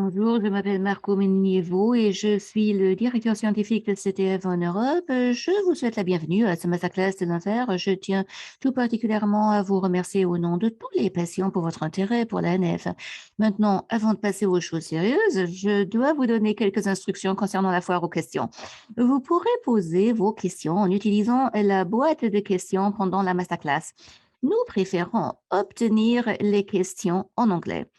Bonjour, je m'appelle Marco Menivo et je suis le directeur scientifique de CTF en Europe. Je vous souhaite la bienvenue à ce masterclass de l'Inter. Je tiens tout particulièrement à vous remercier au nom de tous les patients pour votre intérêt pour la NF. Maintenant, avant de passer aux choses sérieuses, je dois vous donner quelques instructions concernant la foire aux questions. Vous pourrez poser vos questions en utilisant la boîte de questions pendant la masterclass. Nous préférons obtenir les questions en anglais.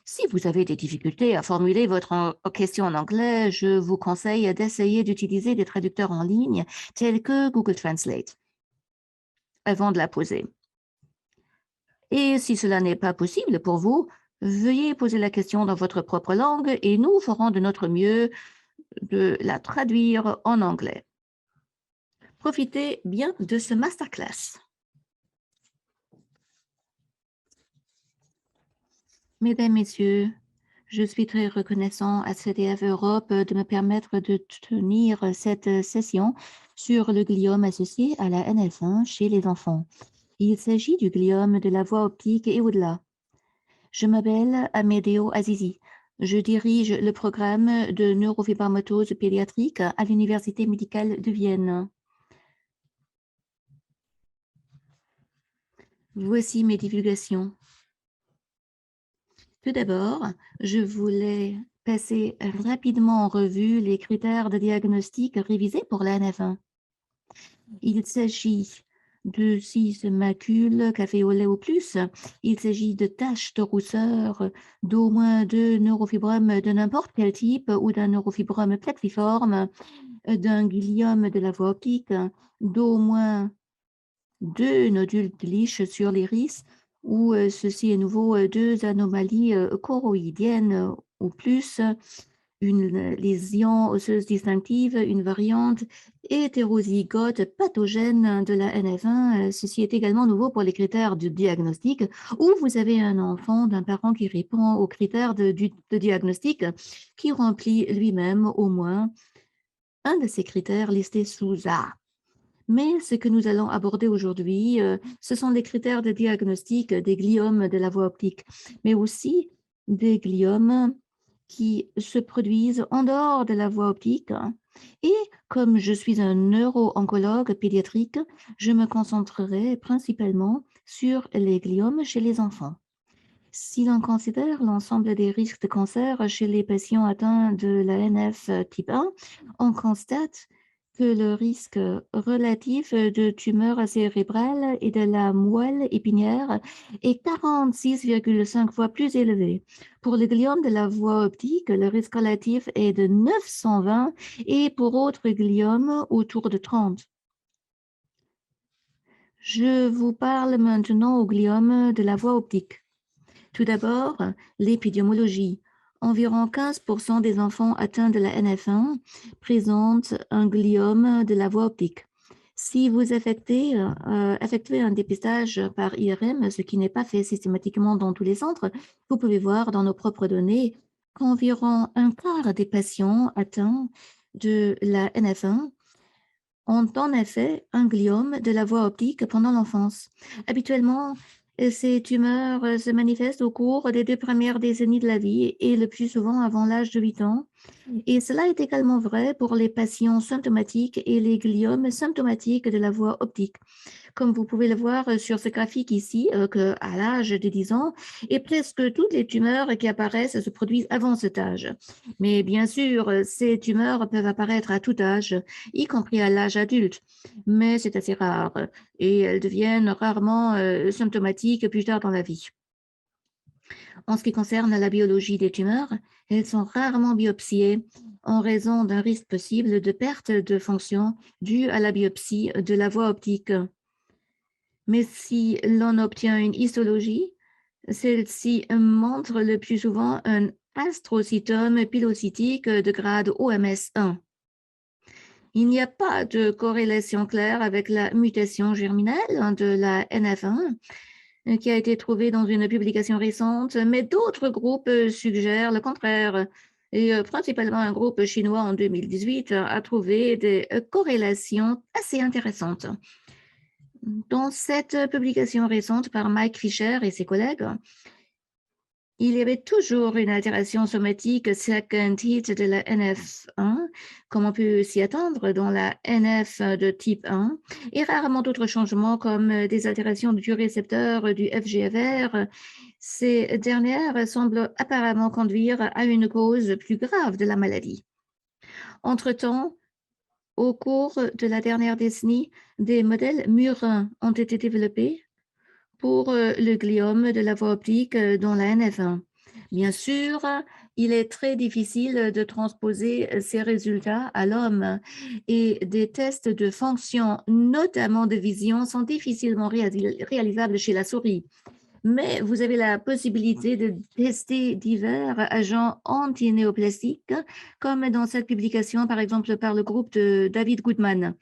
Si vous avez des difficultés à formuler votre question en anglais, je vous conseille d'essayer d'utiliser des traducteurs en ligne tels que Google Translate avant de la poser. Et si cela n'est pas possible pour vous, veuillez poser la question dans votre propre langue et nous ferons de notre mieux de la traduire en anglais. Profitez bien de ce masterclass. Mesdames, Messieurs, je suis très reconnaissant à CDF Europe de me permettre de tenir cette session sur le gliome associé à la NF1 chez les enfants. Il s'agit du gliome de la voie optique et au-delà. Je m'appelle Amedeo Azizi. Je dirige le programme de neurofibromatose pédiatrique à l'Université médicale de Vienne. Voici mes divulgations. Tout d'abord, je voulais passer rapidement en revue les critères de diagnostic révisés pour la NF1. Il s'agit de 6 macules café au lait ou plus. Il s'agit de taches de rousseur, d'au moins 2 neurofibromes de n'importe quel type ou d'un neurofibrome plexiforme, d'un gliome de la voie optique, d'au moins 2 nodules de Leach sur l'iris ou ceci est nouveau, 2 anomalies choroïdiennes ou plus, une lésion osseuse distinctive, une variante hétérozygote pathogène de la NF1. Ceci est également nouveau pour les critères de diagnostic, ou vous avez un enfant d'un parent qui répond aux critères de diagnostic, qui remplit lui-même au moins un de ces critères listés sous A. Mais ce que nous allons aborder aujourd'hui, ce sont les critères de diagnostic des gliomes de la voie optique, mais aussi des gliomes qui se produisent en dehors de la voie optique. Et comme je suis un neuro-oncologue pédiatrique, je me concentrerai principalement sur les gliomes chez les enfants. Si l'on considère l'ensemble des risques de cancer chez les patients atteints de la NF type 1, on constate que le risque relatif de tumeur cérébrale et de la moelle épinière est 46,5 fois plus élevé. Pour le gliome de la voie optique, le risque relatif est de 920 et pour autres gliomes autour de 30. Je vous parle maintenant au gliome de la voie optique. Tout d'abord, l'épidémiologie. Environ 15% des enfants atteints de la NF1 présentent un gliome de la voie optique. Si vous effectuez un dépistage par IRM, ce qui n'est pas fait systématiquement dans tous les centres, vous pouvez voir dans nos propres données qu'environ un quart des patients atteints de la NF1 ont en effet un gliome de la voie optique pendant l'enfance. Habituellement, ces tumeurs se manifestent au cours des 2 premières décennies de la vie et le plus souvent avant l'âge de 8 ans. Et cela est également vrai pour les patients symptomatiques et les gliomes symptomatiques de la voie optique. Comme vous pouvez le voir sur ce graphique ici, qu'à l'âge de 10 ans, et presque toutes les tumeurs qui apparaissent se produisent avant cet âge. Mais bien sûr, ces tumeurs peuvent apparaître à tout âge, y compris à l'âge adulte, mais c'est assez rare et elles deviennent rarement symptomatiques plus tard dans la vie. En ce qui concerne la biologie des tumeurs, elles sont rarement biopsiées en raison d'un risque possible de perte de fonction due à la biopsie de la voie optique. Mais si l'on obtient une histologie, celle-ci montre le plus souvent un astrocytome pilocytique de grade OMS1. Il n'y a pas de corrélation claire avec la mutation germinale de la NF1 qui a été trouvée dans une publication récente, mais d'autres groupes suggèrent le contraire. Et principalement un groupe chinois en 2018 a trouvé des corrélations assez intéressantes. Dans cette publication récente par Mike Fisher et ses collègues, il y avait toujours une altération somatique second hit de la NF1, comme on peut s'y attendre dans la NF de type 1, et rarement d'autres changements comme des altérations du récepteur du FGFR. Ces dernières semblent apparemment conduire à une cause plus grave de la maladie. Entre-temps, au cours de la dernière décennie, des modèles murins ont été développés pour le gliome de la voie optique dans la NF1. Bien sûr, il est très difficile de transposer ces résultats à l'homme et des tests de fonction, notamment de vision, sont difficilement réalisables chez la souris. Mais vous avez la possibilité de tester divers agents antinéoplastiques, comme dans cette publication, par exemple, par le groupe de David Goodman.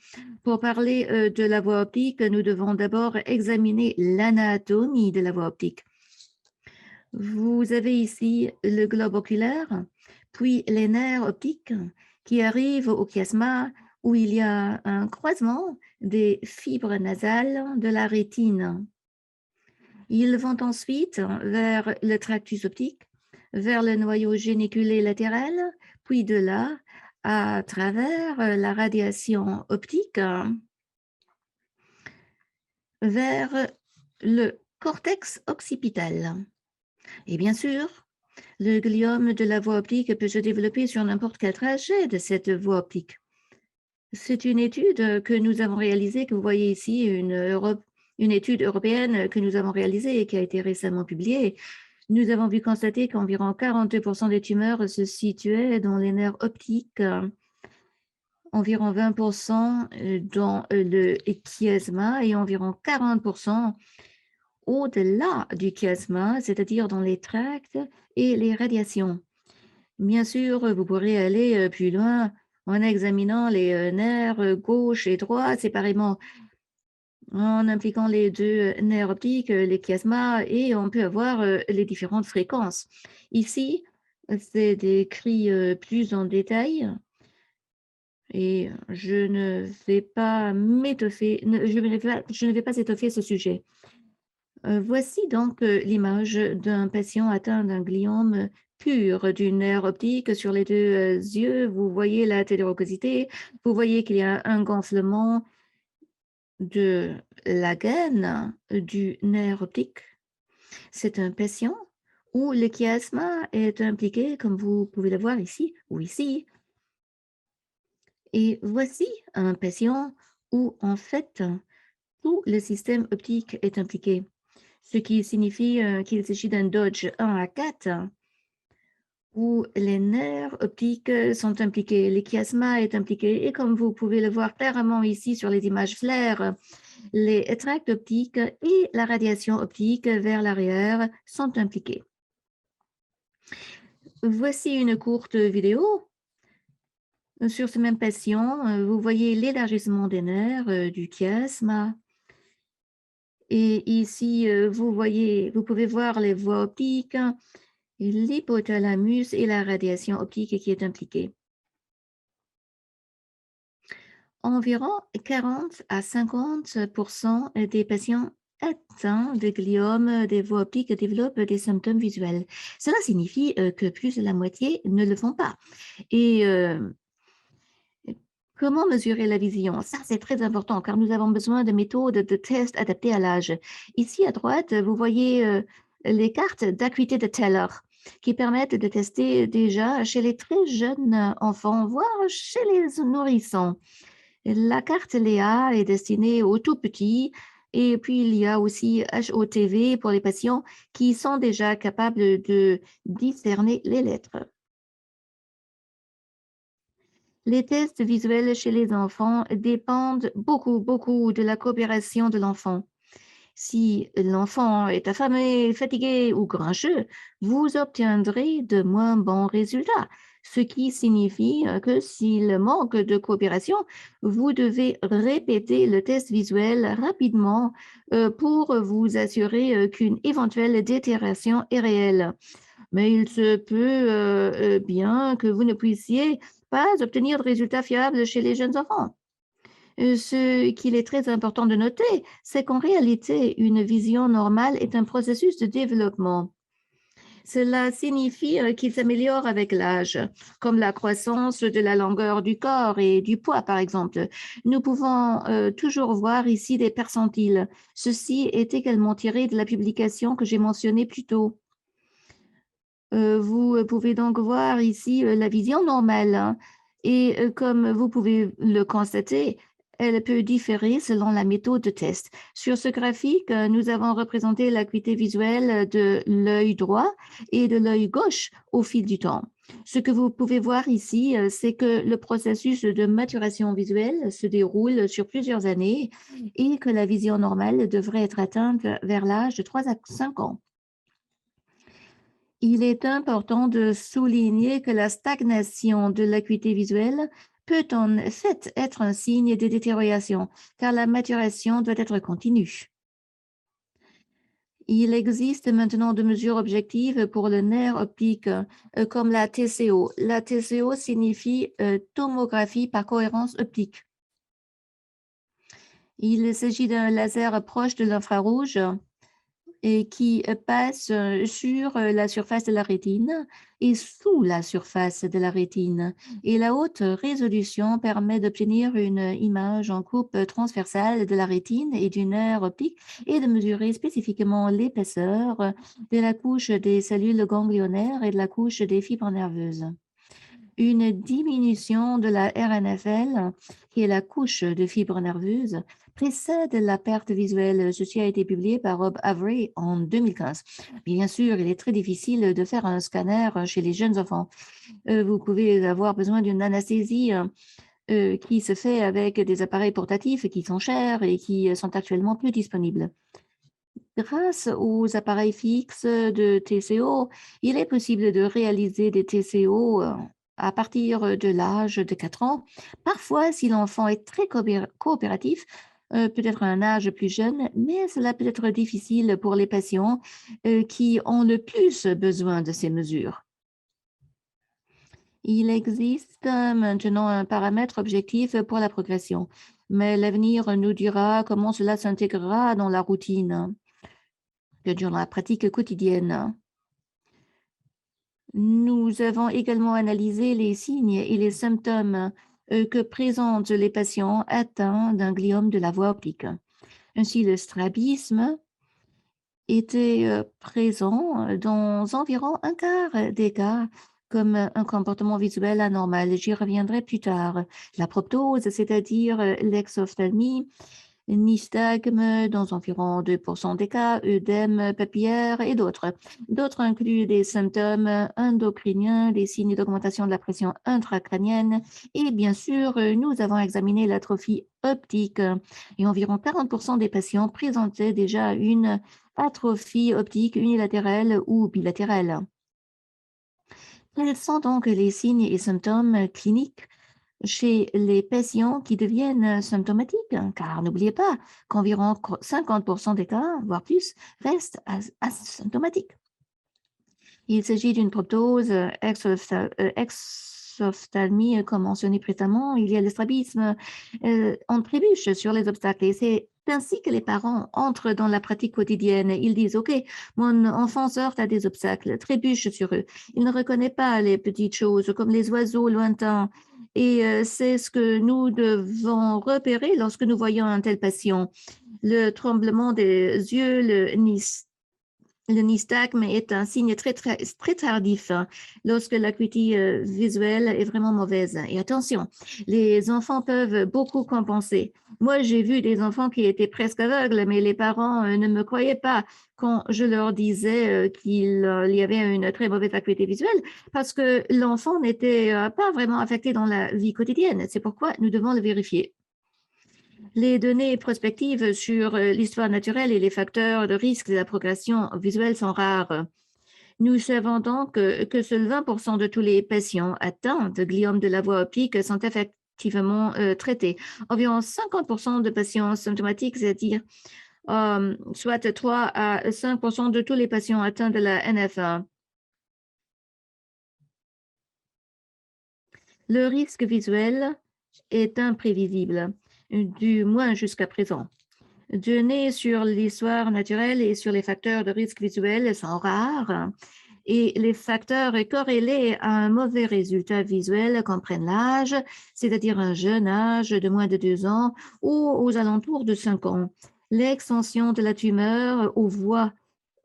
Pour parler de la voie optique, nous devons d'abord examiner l'anatomie de la voie optique. Vous avez ici le globe oculaire, puis les nerfs optiques qui arrivent au chiasma où il y a un croisement des fibres nasales de la rétine. Ils vont ensuite vers le tractus optique, vers le noyau géniculé latéral, puis de là, à travers la radiation optique, vers le cortex occipital. Et bien sûr, le gliome de la voie optique peut se développer sur n'importe quel trajet de cette voie optique. C'est une étude que nous avons réalisée, que vous voyez ici, une étude européenne que nous avons réalisée et qui a été récemment publiée. Nous avons vu constater qu'environ 42% des tumeurs se situaient dans les nerfs optiques, environ 20% dans le chiasma et environ 40% au-delà du chiasma, c'est-à-dire dans les tracts et les radiations. Bien sûr, vous pourrez aller plus loin en examinant les nerfs gauche et droit séparément, en impliquant les deux nerfs optiques, les chiasmas, et on peut avoir les différentes fréquences. Ici, c'est décrit plus en détail et je ne vais pas m'étoffer, je ne vais pas étoffer ce sujet. Voici donc l'image d'un patient atteint d'un gliome pur du nerf optique sur les deux yeux. Vous voyez la télérogosité, vous voyez qu'il y a un gonflement de la gaine du nerf optique. C'est un patient où le chiasma est impliqué, comme vous pouvez le voir ici ou ici. Et voici un patient où, en fait, tout le système optique est impliqué, ce qui signifie qu'il s'agit d'un Dodge 1 à 4, où les nerfs optiques sont impliqués, le chiasma est impliqué, et comme vous pouvez le voir clairement ici sur les images flares, les tracts optiques et la radiation optique vers l'arrière sont impliqués. Voici une courte vidéo. Sur ce même patient, vous voyez l'élargissement des nerfs du chiasma. Et ici, vous pouvez voir les voies optiques, l'hypothalamus et la radiation optique qui est impliquée. Environ 40 à 50% des patients atteints de gliome des voies optiques développent des symptômes visuels. Cela signifie que plus de la moitié ne le font pas. Et comment mesurer la vision? Ça, c'est très important car nous avons besoin de méthodes de tests adaptées à l'âge. Ici, à droite, vous voyez les cartes d'acuité de Teller qui permettent de tester déjà chez les très jeunes enfants, voire chez les nourrissons. La carte Léa est destinée aux tout petits et puis il y a aussi HOTV pour les patients qui sont déjà capables de discerner les lettres. Les tests visuels chez les enfants dépendent beaucoup de la coopération de l'enfant. Si l'enfant est affamé, fatigué ou grincheux, vous obtiendrez de moins bons résultats, ce qui signifie que s'il manque de coopération, vous devez répéter le test visuel rapidement pour vous assurer qu'une éventuelle détérioration est réelle. Mais il se peut bien que vous ne puissiez pas obtenir de résultats fiables chez les jeunes enfants. Ce qu'il est très important de noter, c'est qu'en réalité, une vision normale est un processus de développement. Cela signifie qu'ils s'améliorent avec l'âge, comme la croissance de la longueur du corps et du poids, par exemple. Nous pouvons toujours voir ici des percentiles. Ceci est également tiré de la publication que j'ai mentionnée plus tôt. Vous pouvez donc voir ici la vision normale, hein, et comme vous pouvez le constater, elle peut différer selon la méthode de test. Sur ce graphique, nous avons représenté l'acuité visuelle de l'œil droit et de l'œil gauche au fil du temps. Ce que vous pouvez voir ici, c'est que le processus de maturation visuelle se déroule sur plusieurs années et que la vision normale devrait être atteinte vers l'âge de 3 à 5 ans. Il est important de souligner que la stagnation de l'acuité visuelle peut en fait être un signe de détérioration, car la maturation doit être continue. Il existe maintenant de mesures objectives pour le nerf optique, comme la TCO. La TCO signifie tomographie par cohérence optique. Il s'agit d'un laser proche de l'infrarouge et qui passe sur la surface de la rétine et sous la surface de la rétine. Et la haute résolution permet d'obtenir une image en coupe transversale de la rétine et du nerf optique et de mesurer spécifiquement l'épaisseur de la couche des cellules ganglionnaires et de la couche des fibres nerveuses. Une diminution de la RNFL, qui est la couche de fibres nerveuses, précède la perte visuelle. Ceci a été publié par Rob Avery en 2015. Bien sûr, il est très difficile de faire un scanner chez les jeunes enfants. Vous pouvez avoir besoin d'une anesthésie qui se fait avec des appareils portatifs qui sont chers et qui sont actuellement peu disponibles. Grâce aux appareils fixes de TCO, il est possible de réaliser des TCO à partir de l'âge de 4 ans. Parfois, si l'enfant est très coopératif, peut-être à un âge plus jeune, mais cela peut être difficile pour les patients qui ont le plus besoin de ces mesures. Il existe maintenant un paramètre objectif pour la progression, mais l'avenir nous dira comment cela s'intégrera dans la routine durant la pratique quotidienne. Nous avons également analysé les signes et les symptômes que présentent les patients atteints d'un gliome de la voie optique. Ainsi, le strabisme était présent dans environ un quart des cas comme un comportement visuel anormal. J'y reviendrai plus tard. La proptose, c'est-à-dire l'exophthalmie, nystagme dans environ 2% des cas, œdème papillaire et d'autres. D'autres incluent des symptômes endocriniens, des signes d'augmentation de la pression intracrânienne et bien sûr, nous avons examiné l'atrophie optique et environ 40% des patients présentaient déjà une atrophie optique unilatérale ou bilatérale. Quels sont donc les signes et symptômes cliniques chez les patients qui deviennent symptomatiques? Car n'oubliez pas qu'environ 50% des cas, voire plus, restent asymptomatiques. Il s'agit d'une proptose exophthalmie, comme mentionné précédemment. Il y a le strabisme. On trébuche sur les obstacles et c'est ainsi que les parents entrent dans la pratique quotidienne. Ils disent, OK, mon enfant se heurte à des obstacles, trébuche sur eux. Il ne reconnaît pas les petites choses comme les oiseaux lointains. Et c'est ce que nous devons repérer lorsque nous voyons un tel patient. Le tremblement des yeux, le nystagme est un signe très tardif lorsque l'acuité visuelle est vraiment mauvaise. Et attention, les enfants peuvent beaucoup compenser. Moi, j'ai vu des enfants qui étaient presque aveugles, mais les parents ne me croyaient pas quand je leur disais qu'il y avait une très mauvaise acuité visuelle parce que l'enfant n'était pas vraiment affecté dans la vie quotidienne. C'est pourquoi nous devons le vérifier. Les données prospectives sur l'histoire naturelle et les facteurs de risque de la progression visuelle sont rares. Nous savons donc que seuls 20% de tous les patients atteints de gliome de la voie optique sont effectivement traités. Environ 50% de patients symptomatiques, c'est-à-dire soit 3 à 5% de tous les patients atteints de la NF1. Le risque visuel est imprévisible, du moins jusqu'à présent. Données sur l'histoire naturelle et sur les facteurs de risque visuel sont rares et les facteurs corrélés à un mauvais résultat visuel comprennent l'âge, c'est-à-dire un jeune âge de moins de 2 ans ou aux alentours de 5 ans. L'extension de la tumeur aux voies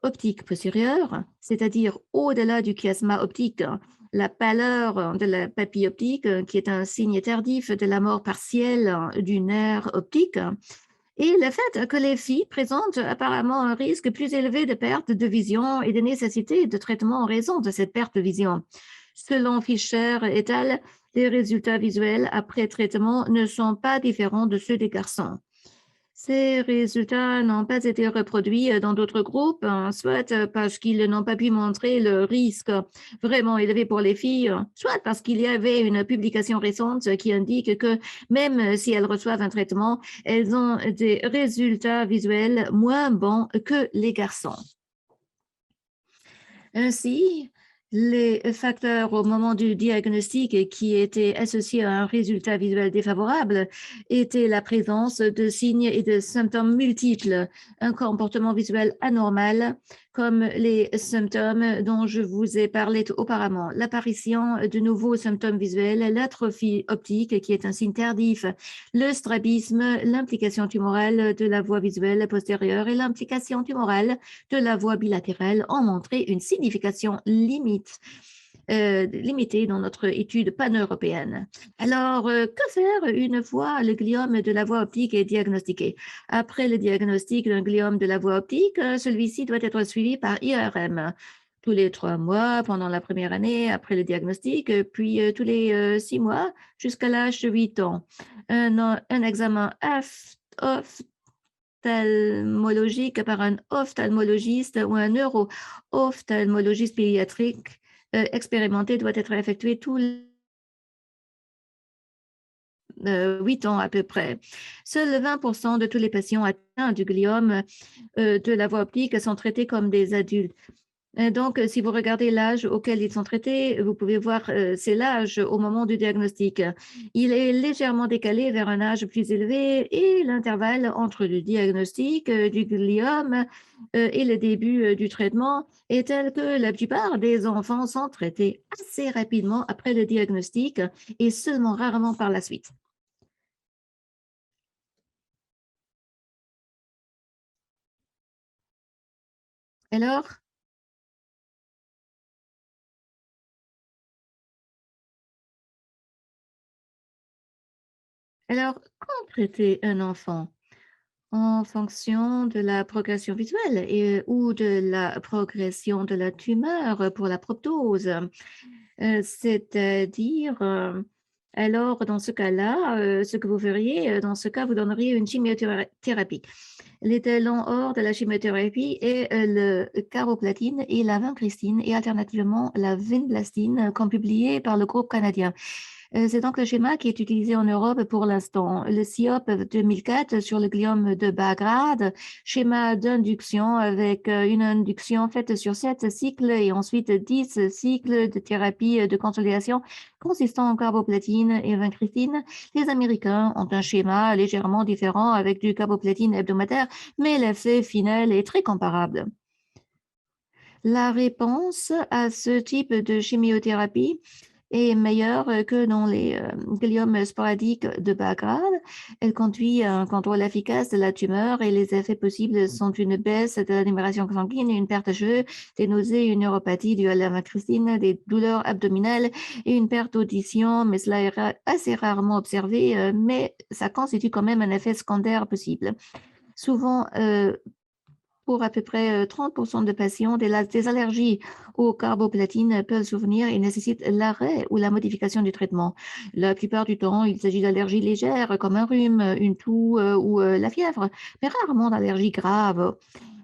optiques postérieures, c'est-à-dire au-delà du chiasma optique, la pâleur de la papille optique, qui est un signe tardif de la mort partielle du nerf optique, et le fait que les filles présentent apparemment un risque plus élevé de perte de vision et de nécessité de traitement en raison de cette perte de vision. Selon Fischer et al., les résultats visuels après traitement ne sont pas différents de ceux des garçons. Ces résultats n'ont pas été reproduits dans d'autres groupes, soit parce qu'ils n'ont pas pu montrer le risque vraiment élevé pour les filles, soit parce qu'il y avait une publication récente qui indique que même si elles reçoivent un traitement, elles ont des résultats visuels moins bons que les garçons. Ainsi, les facteurs au moment du diagnostic qui étaient associés à un résultat visuel défavorable étaient la présence de signes et de symptômes multiples, un comportement visuel anormal, comme les symptômes dont je vous ai parlé auparavant, l'apparition de nouveaux symptômes visuels, l'atrophie optique qui est un signe tardif, le strabisme, l'implication tumorale de la voie visuelle postérieure et l'implication tumorale de la voie bilatérale ont montré une signification limitée dans notre étude pan-européenne. Alors, que faire une fois le gliome de la voie optique est diagnostiqué? Après le diagnostic d'un gliome de la voie optique, celui-ci doit être suivi par IRM tous les 3 mois pendant la première année après le diagnostic, puis tous les 6 mois jusqu'à l'âge de 8 ans. Un examen ophtalmologique par un ophtalmologiste ou un neuro-ophtalmologiste pédiatrique expérimenté doit être effectué tous les 8 ans à peu près. Seuls 20% de tous les patients atteints du gliome de la voie optique sont traités comme des adultes. Donc, si vous regardez l'âge auquel ils sont traités, vous pouvez voir c'est l'âge au moment du diagnostic. Il est légèrement décalé vers un âge plus élevé et l'intervalle entre le diagnostic du gliome et le début du traitement est tel que la plupart des enfants sont traités assez rapidement après le diagnostic et seulement rarement par la suite. Alors, quand traiter un enfant? En fonction de la progression visuelle ou de la progression de la tumeur pour la proptose. C'est-à-dire, alors dans ce cas-là, ce que vous feriez, dans ce cas, vous donneriez une chimiothérapie. L'étalon or de la chimiothérapie est le caroplatine et la vincristine et alternativement la vinblastine, comme publié par le groupe canadien. C'est donc le schéma qui est utilisé en Europe pour l'instant. Le CIOP 2004 sur le gliome de bas grade, schéma d'induction avec une induction faite sur 7 cycles et ensuite 10 cycles de thérapie de consolidation consistant en carboplatine et vincristine. Les Américains ont un schéma légèrement différent avec du carboplatine hebdomadaire, mais l'effet final est très comparable. La réponse à ce type de chimiothérapie est meilleure que dans les gliomes sporadiques de bas grade. Elle conduit à un contrôle efficace de la tumeur et les effets possibles sont une baisse de la numération sanguine, une perte de cheveux, des nausées, une neuropathie due à la vincristine, des douleurs abdominales et une perte d'audition, mais cela est assez rarement observé, mais ça constitue quand même un effet secondaire possible. Souvent, pour à peu près 30% de patients, des allergies aux carboplatines peuvent survenir et nécessitent l'arrêt ou la modification du traitement. La plupart du temps, il s'agit d'allergies légères comme un rhume, une toux ou la fièvre, mais rarement d'allergies graves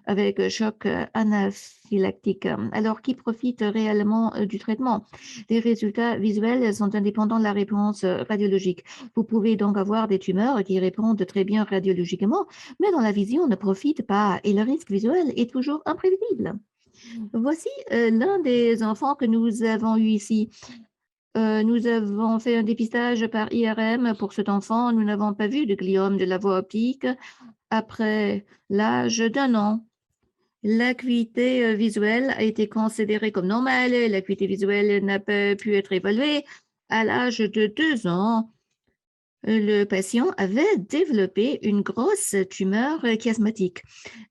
avec choc anaphylactique. Alors, qui profite réellement du traitement? Les résultats visuels sont indépendants de la réponse radiologique. Vous pouvez donc avoir des tumeurs qui répondent très bien radiologiquement, mais dont la vision ne profite pas et le risque visuel est toujours imprévisible. Voici l'un des enfants que nous avons eu ici. Nous avons fait un dépistage par IRM pour cet enfant. Nous n'avons pas vu de gliome de la voie optique après l'âge d'1 an. L'acuité visuelle a été considérée comme normale. L'acuité visuelle n'a pas pu être évaluée. À l'âge de 2 ans, le patient avait développé une grosse tumeur chiasmatique.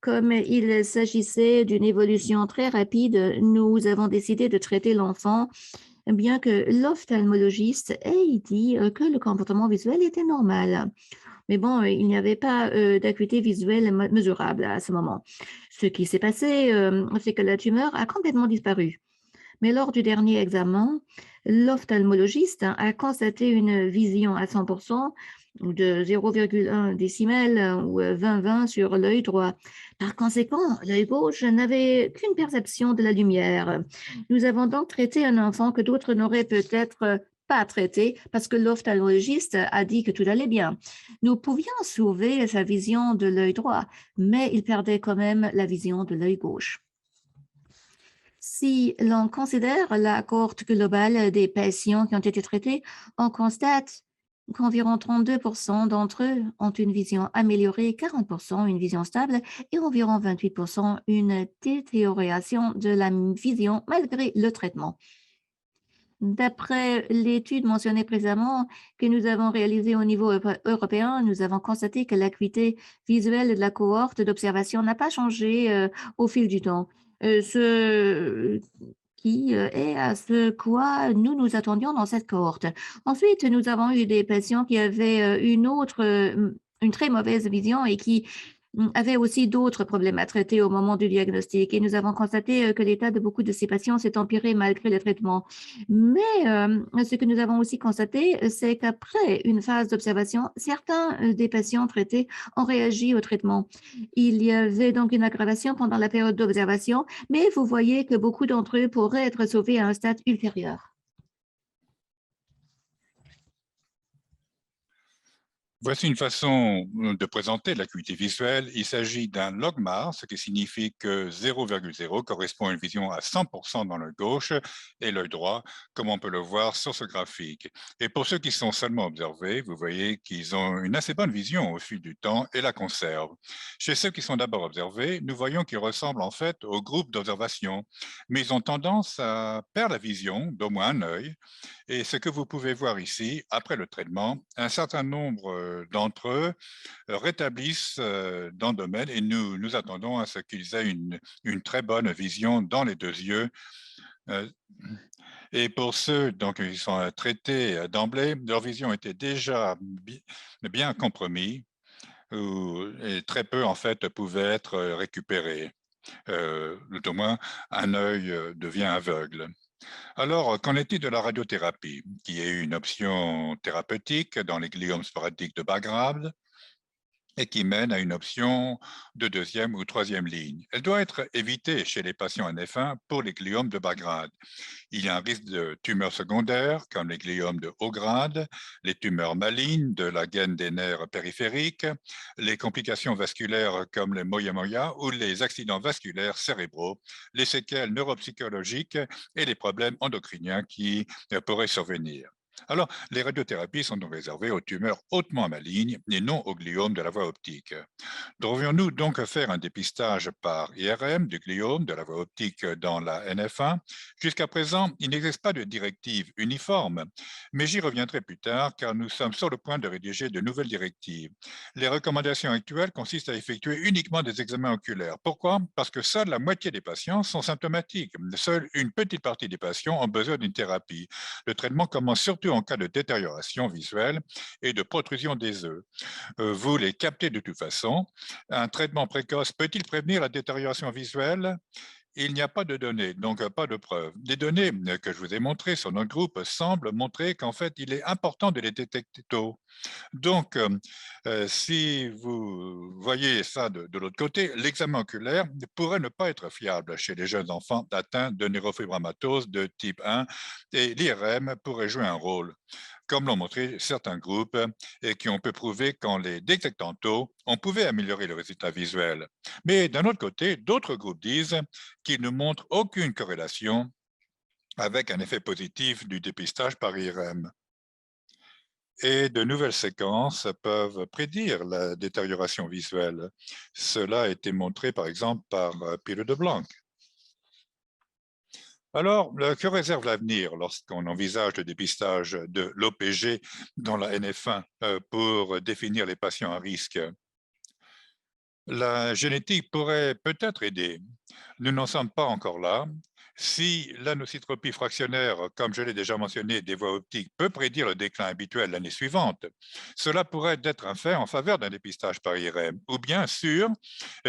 Comme il s'agissait d'une évolution très rapide, nous avons décidé de traiter l'enfant, bien que l'ophtalmologiste ait dit que le comportement visuel était normal. Mais bon, il n'y avait pas d'acuité visuelle mesurable à ce moment. Ce qui s'est passé, c'est que la tumeur a complètement disparu. Mais lors du dernier examen, l'ophtalmologiste a constaté une vision à 100% de 0,1 décimètre ou 20-20 sur l'œil droit. Par conséquent, l'œil gauche n'avait qu'une perception de la lumière. Nous avons donc traité un enfant que d'autres n'auraient peut-être pas traité parce que l'ophtalmologiste a dit que tout allait bien. Nous pouvions sauver sa vision de l'œil droit, mais il perdait quand même la vision de l'œil gauche. Si l'on considère la cohorte globale des patients qui ont été traités, on constate qu'environ 32% d'entre eux ont une vision améliorée, 40% une vision stable et environ 28% une détérioration de la vision malgré le traitement. D'après l'étude mentionnée précédemment que nous avons réalisée au niveau européen, nous avons constaté que l'acuité visuelle de la cohorte d'observation n'a pas changé au fil du temps. Ce qui est à ce quoi nous nous attendions dans cette cohorte. Ensuite, nous avons eu des patients qui avaient une très mauvaise vision et qui avaient aussi d'autres problèmes à traiter au moment du diagnostic. Et nous avons constaté que l'état de beaucoup de ces patients s'est empiré malgré le traitement. Mais ce que nous avons aussi constaté, c'est qu'après une phase d'observation, certains des patients traités ont réagi au traitement. Il y avait donc une aggravation pendant la période d'observation, mais vous voyez que beaucoup d'entre eux pourraient être sauvés à un stade ultérieur. Voici une façon de présenter l'acuité visuelle. Il s'agit d'un logmar, ce qui signifie que 0,0 correspond à une vision à 100% dans l'œil gauche et l'œil droit, comme on peut le voir sur ce graphique. Et pour ceux qui sont seulement observés, vous voyez qu'ils ont une assez bonne vision au fil du temps et la conservent. Chez ceux qui sont d'abord observés, nous voyons qu'ils ressemblent en fait au groupe d'observation, mais ils ont tendance à perdre la vision d'au moins un œil. Et ce que vous pouvez voir ici, après le traitement, un certain nombre d'entre eux rétablissent dans le domaine et nous attendons à ce qu'ils aient une très bonne vision dans les deux yeux. Euh, Et pour ceux donc, qui sont traités d'emblée, leur vision était déjà bien compromise et très peu en fait pouvaient être récupérés. Tout au moins, un œil devient aveugle. Alors, qu'en est-il de la radiothérapie, qui est une option thérapeutique dans les gliomes sporadiques de bas grade et qui mène à une option de deuxième ou troisième ligne? Elle doit être évitée chez les patients NF1 pour les gliomes de bas grade. Il y a un risque de tumeurs secondaires, comme les gliomes de haut grade, les tumeurs malignes de la gaine des nerfs périphériques, les complications vasculaires comme les moyamoya ou les accidents vasculaires cérébraux, les séquelles neuropsychologiques et les problèmes endocriniens qui pourraient survenir. Alors, les radiothérapies sont donc réservées aux tumeurs hautement malignes et non aux gliomes de la voie optique. Devrions-nous donc faire un dépistage par IRM du gliome de la voie optique dans la NF1? Jusqu'à présent, il n'existe pas de directive uniforme, mais j'y reviendrai plus tard car nous sommes sur le point de rédiger de nouvelles directives. Les recommandations actuelles consistent à effectuer uniquement des examens oculaires. Pourquoi? Parce que seule la moitié des patients sont symptomatiques. Seule une petite partie des patients ont besoin d'une thérapie. Le traitement commence surtout en cas de détérioration visuelle et de protrusion des œufs. Vous les captez de toute façon. Un traitement précoce peut-il prévenir la détérioration visuelle? Il n'y a pas de données, donc pas de preuves. Les données que je vous ai montrées sur notre groupe semblent montrer qu'en fait, il est important de les détecter tôt. Donc, si vous voyez ça de l'autre côté, l'examen oculaire pourrait ne pas être fiable chez les jeunes enfants atteints de nérofibromatosis de type 1 et l'IRM pourrait jouer un rôle, comme l'ont montré certains groupes et qui ont pu prouver qu'en les détectant tôt, on pouvait améliorer le résultat visuel. Mais d'un autre côté, d'autres groupes disent qu'ils ne montrent aucune corrélation avec un effet positif du dépistage par IRM. et de nouvelles séquences peuvent prédire la détérioration visuelle. Cela a été montré par exemple par Peter DeBlanc. Alors, que réserve l'avenir lorsqu'on envisage le dépistage de l'OPG dans la NF1 pour définir les patients à risque? La génétique pourrait peut-être aider. Nous n'en sommes pas encore là. Si l'anositropie fractionnaire, comme je l'ai déjà mentionné, des voies optiques peut prédire le déclin habituel l'année suivante, cela pourrait être un fait en faveur d'un dépistage par IRM. Ou bien sûr,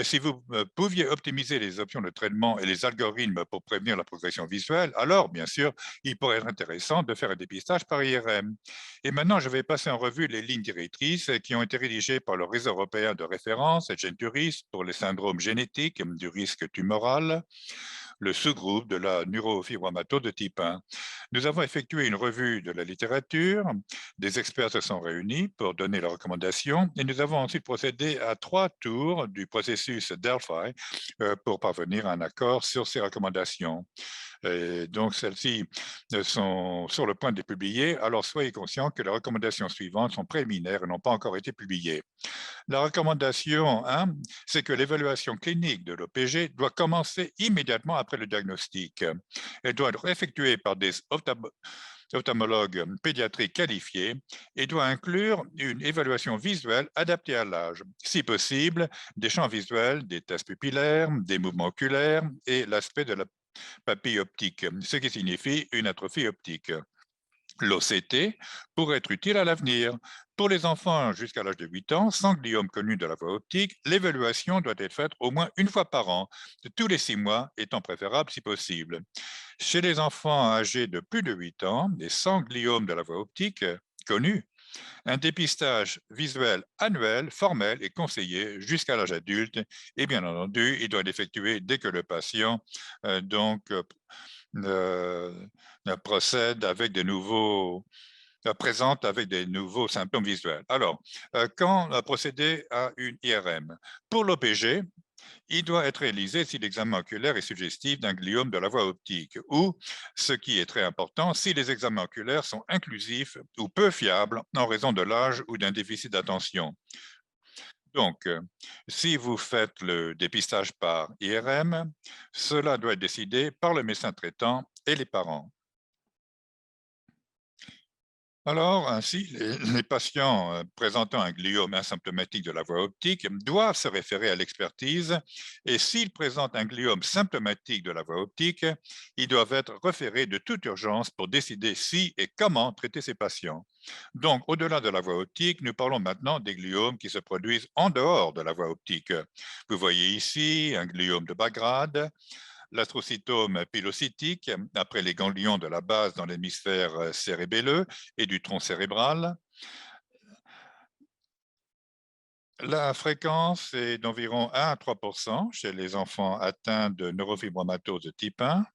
si vous pouviez optimiser les options de traitement et les algorithmes pour prévenir la progression visuelle, alors bien sûr, il pourrait être intéressant de faire un dépistage par IRM. Et maintenant, je vais passer en revue les lignes directrices qui ont été rédigées par le réseau européen de référence, Genturis, pour les syndromes génétiques du risque tumoral, le sous-groupe de la neurofibromatose de type 1. Nous avons effectué une revue de la littérature, des experts se sont réunis pour donner leurs recommandations et nous avons ensuite procédé à 3 tours du processus Delphi pour parvenir à un accord sur ces recommandations. Et donc, celles-ci sont sur le point d'être publiées, alors soyez conscients que les recommandations suivantes sont préliminaires et n'ont pas encore été publiées. La recommandation 1, c'est que l'évaluation clinique de l'OPG doit commencer immédiatement après le diagnostic. Elle doit être effectuée par des ophtalmologues pédiatriques qualifiés et doit inclure une évaluation visuelle adaptée à l'âge. Si possible, des champs visuels, des tests pupillaires, des mouvements oculaires et l'aspect de la papille optique, ce qui signifie une atrophie optique. L'OCT pourrait être utile à l'avenir. Pour les enfants jusqu'à l'âge de 8 ans, sans gliome connu de la voie optique, l'évaluation doit être faite au moins une fois par an, tous les 6 mois étant préférable si possible. Chez les enfants âgés de plus de 8 ans et sans gliome de la voie optique connu, un dépistage visuel annuel formel est conseillé jusqu'à l'âge adulte et bien entendu, il doit être effectué dès que le patient euh, procède avec des nouveaux présente avec des nouveaux symptômes visuels. Alors, quand procéder à une IRM? Pour l'OPG, il doit être réalisé si l'examen oculaire est suggestif d'un gliome de la voie optique ou, ce qui est très important, si les examens oculaires sont inclusifs ou peu fiables en raison de l'âge ou d'un déficit d'attention. Donc, si vous faites le dépistage par IRM, cela doit être décidé par le médecin traitant et les parents. Alors, ainsi, les patients présentant un gliome asymptomatique de la voie optique doivent se référer à l'expertise et s'ils présentent un gliome symptomatique de la voie optique, ils doivent être référés de toute urgence pour décider si et comment traiter ces patients. Donc, au-delà de la voie optique, nous parlons maintenant des gliomes qui se produisent en dehors de la voie optique. Vous voyez ici un gliome de bas grade, l'astrocytome pilocytique, après les ganglions de la base dans l'hémisphère cérébelleux et du tronc cérébral. La fréquence est d'environ 1 à 3% chez les enfants atteints de neurofibromatose de type 1.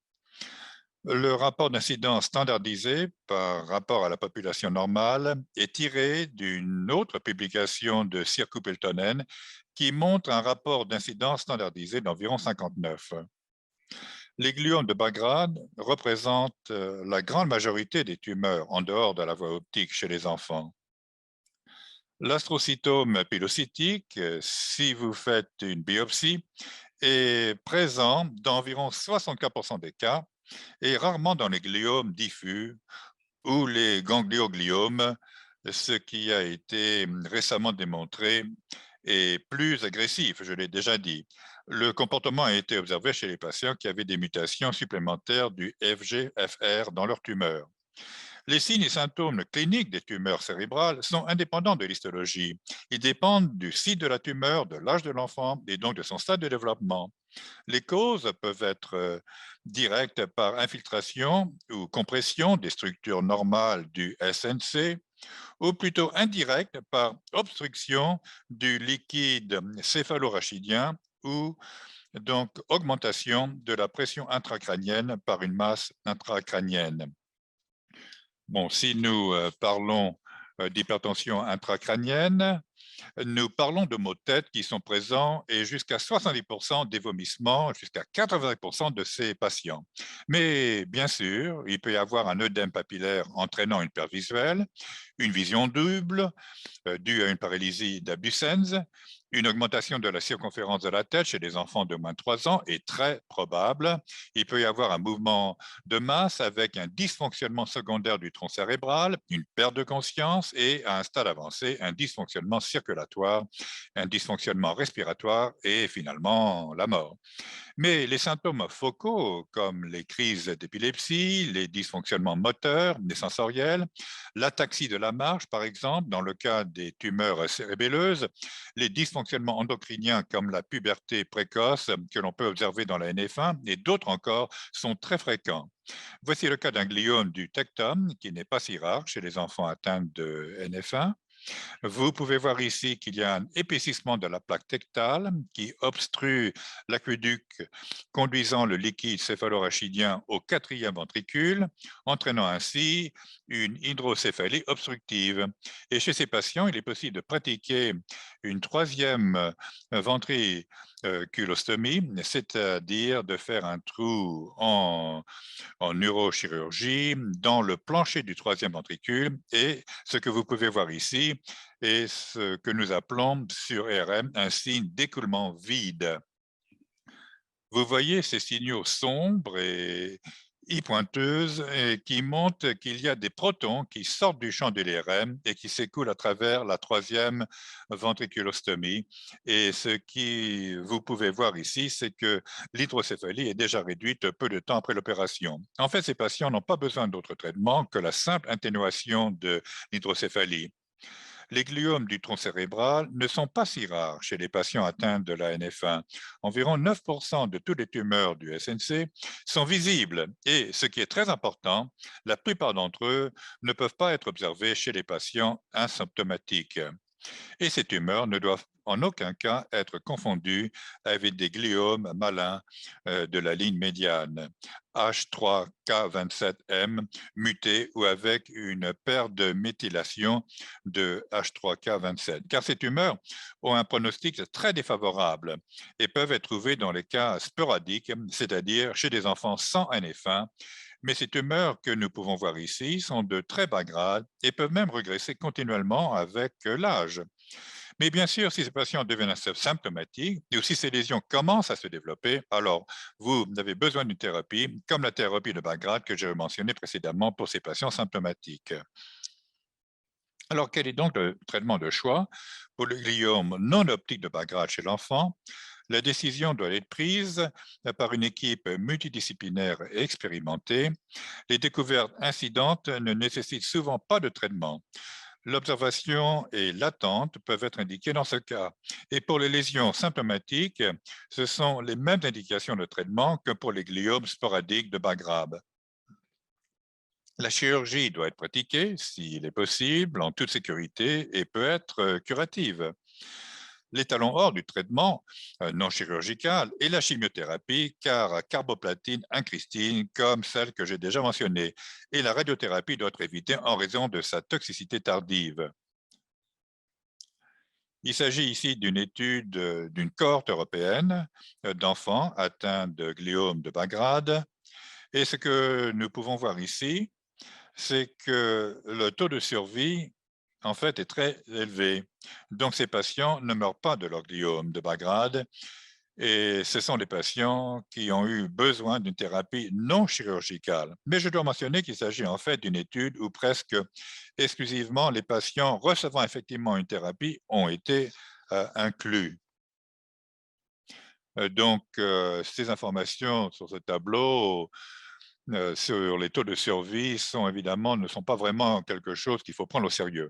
Le rapport d'incidence standardisé par rapport à la population normale est tiré d'une autre publication de Sirku Peltonen qui montre un rapport d'incidence standardisé d'environ 59. Les gliomes de bas grade représentent la grande majorité des tumeurs en dehors de la voie optique chez les enfants. L'astrocytome pilocytique, si vous faites une biopsie, est présent dans environ 64% des cas et rarement dans les gliomes diffus ou les gangliogliomes, ce qui a été récemment démontré est plus agressif, je l'ai déjà dit. Le comportement a été observé chez les patients qui avaient des mutations supplémentaires du FGFR dans leur tumeur. Les signes et symptômes cliniques des tumeurs cérébrales sont indépendants de l'histologie. Ils dépendent du site de la tumeur, de l'âge de l'enfant et donc de son stade de développement. Les causes peuvent être directes par infiltration ou compression des structures normales du SNC, ou plutôt indirectes par obstruction du liquide céphalorachidien ou donc augmentation de la pression intracrânienne par une masse intracrânienne. Bon, si nous parlons d'hypertension intracrânienne, Nous parlons de maux de tête qui sont présents et jusqu'à 70% des vomissements, jusqu'à 80% de ces patients. Mais bien sûr, il peut y avoir un œdème papillaire entraînant une perte visuelle, une vision double, due à une paralysie d'Abdussens. Une augmentation de la circonférence de la tête chez les enfants de moins de 3 ans est très probable. Il peut y avoir un mouvement de masse avec un dysfonctionnement secondaire du tronc cérébral, une perte de conscience et, à un stade avancé, un dysfonctionnement circulatoire, un dysfonctionnement respiratoire et finalement la mort. Mais les symptômes focaux, comme les crises d'épilepsie, les dysfonctionnements moteurs, les sensoriels, l'ataxie de la marche, par exemple, dans le cas des tumeurs cérébelleuses, les dysfonctionnements endocriniens comme la puberté précoce que l'on peut observer dans la NF1 et d'autres encore sont très fréquents. Voici le cas d'un gliome du tectum qui n'est pas si rare chez les enfants atteints de NF1. Vous pouvez voir ici qu'il y a un épaississement de la plaque tectale qui obstrue l'aqueduc conduisant le liquide céphalorachidien au quatrième ventricule, entraînant ainsi une hydrocéphalie obstructive. Et chez ces patients, il est possible de pratiquer une troisième ventriculostomie, c'est-à-dire de faire un trou en neurochirurgie dans le plancher du troisième ventricule. Et ce que vous pouvez voir ici est ce que nous appelons sur RM un signe d'écoulement vide. Vous voyez ces signaux sombres et pointeuses et qui montrent qu'il y a des protons qui sortent du champ de l'IRM et qui s'écoulent à travers la troisième ventriculostomie. Et ce que vous pouvez voir ici, c'est que l'hydrocéphalie est déjà réduite peu de temps après l'opération. En fait, ces patients n'ont pas besoin d'autre traitement que la simple atténuation de l'hydrocéphalie. Les gliomes du tronc cérébral ne sont pas si rares chez les patients atteints de la NF1. Environ 9% de toutes les tumeurs du SNC sont visibles et, ce qui est très important, la plupart d'entre eux ne peuvent pas être observés chez les patients asymptomatiques. Et ces tumeurs ne doivent en aucun cas être confondues avec des gliomes malins de la ligne médiane, H3K27M muté ou avec une paire de méthylation de H3K27. Car ces tumeurs ont un pronostic très défavorable et peuvent être trouvées dans les cas sporadiques, c'est-à-dire chez des enfants sans NF1. Mais ces tumeurs que nous pouvons voir ici sont de très bas grade et peuvent même régresser continuellement avec l'âge. Mais bien sûr, si ces patients deviennent symptomatiques ou si ces lésions commencent à se développer, alors vous avez besoin d'une thérapie comme la thérapie de bas grade que j'ai mentionnée précédemment pour ces patients symptomatiques. Alors, quel est donc le traitement de choix pour le gliome non optique de bas grade chez l'enfant? La décision doit être prise par une équipe multidisciplinaire et expérimentée. Les découvertes incidentes ne nécessitent souvent pas de traitement. L'observation et l'attente peuvent être indiquées dans ce cas. Et pour les lésions symptomatiques, ce sont les mêmes indications de traitement que pour les gliomes sporadiques de bas grade. La chirurgie doit être pratiquée, s'il est possible, en toute sécurité et peut être curative. L'étalon hors du traitement non chirurgical est la chimiothérapie, car carboplatine incristine, comme celle que j'ai déjà mentionnée, et la radiothérapie doit être évitée en raison de sa toxicité tardive. Il s'agit ici d'une étude d'une cohorte européenne d'enfants atteints de gliome de bas grade. Et ce que nous pouvons voir ici, c'est que le taux de survie, en fait, est très élevé. Donc, ces patients ne meurent pas de leur gliome de bas grade. Et ce sont des patients qui ont eu besoin d'une thérapie non chirurgicale. Mais je dois mentionner qu'il s'agit en fait d'une étude où presque exclusivement les patients recevant effectivement une thérapie ont été inclus. Donc, ces informations sur ce tableau sur les taux de survie ne sont pas vraiment quelque chose qu'il faut prendre au sérieux.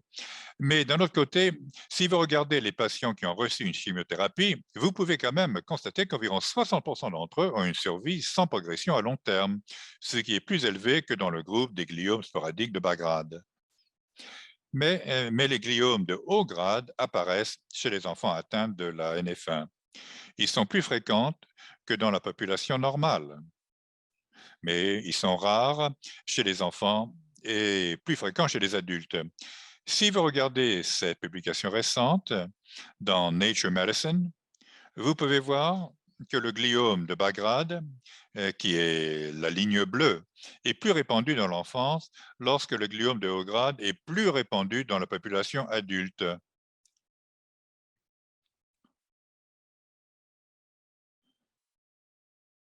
Mais d'un autre côté, si vous regardez les patients qui ont reçu une chimiothérapie, vous pouvez quand même constater qu'environ 60% d'entre eux ont une survie sans progression à long terme, ce qui est plus élevé que dans le groupe des gliomes sporadiques de bas grade. Mais les gliomes de haut grade apparaissent chez les enfants atteints de la NF1. Ils sont plus fréquents que dans la population normale, mais ils sont rares chez les enfants et plus fréquents chez les adultes. Si vous regardez cette publication récente, dans Nature Medicine, vous pouvez voir que le gliome de bas grade, qui est la ligne bleue, est plus répandu dans l'enfance, lorsque le gliome de haut grade est plus répandu dans la population adulte.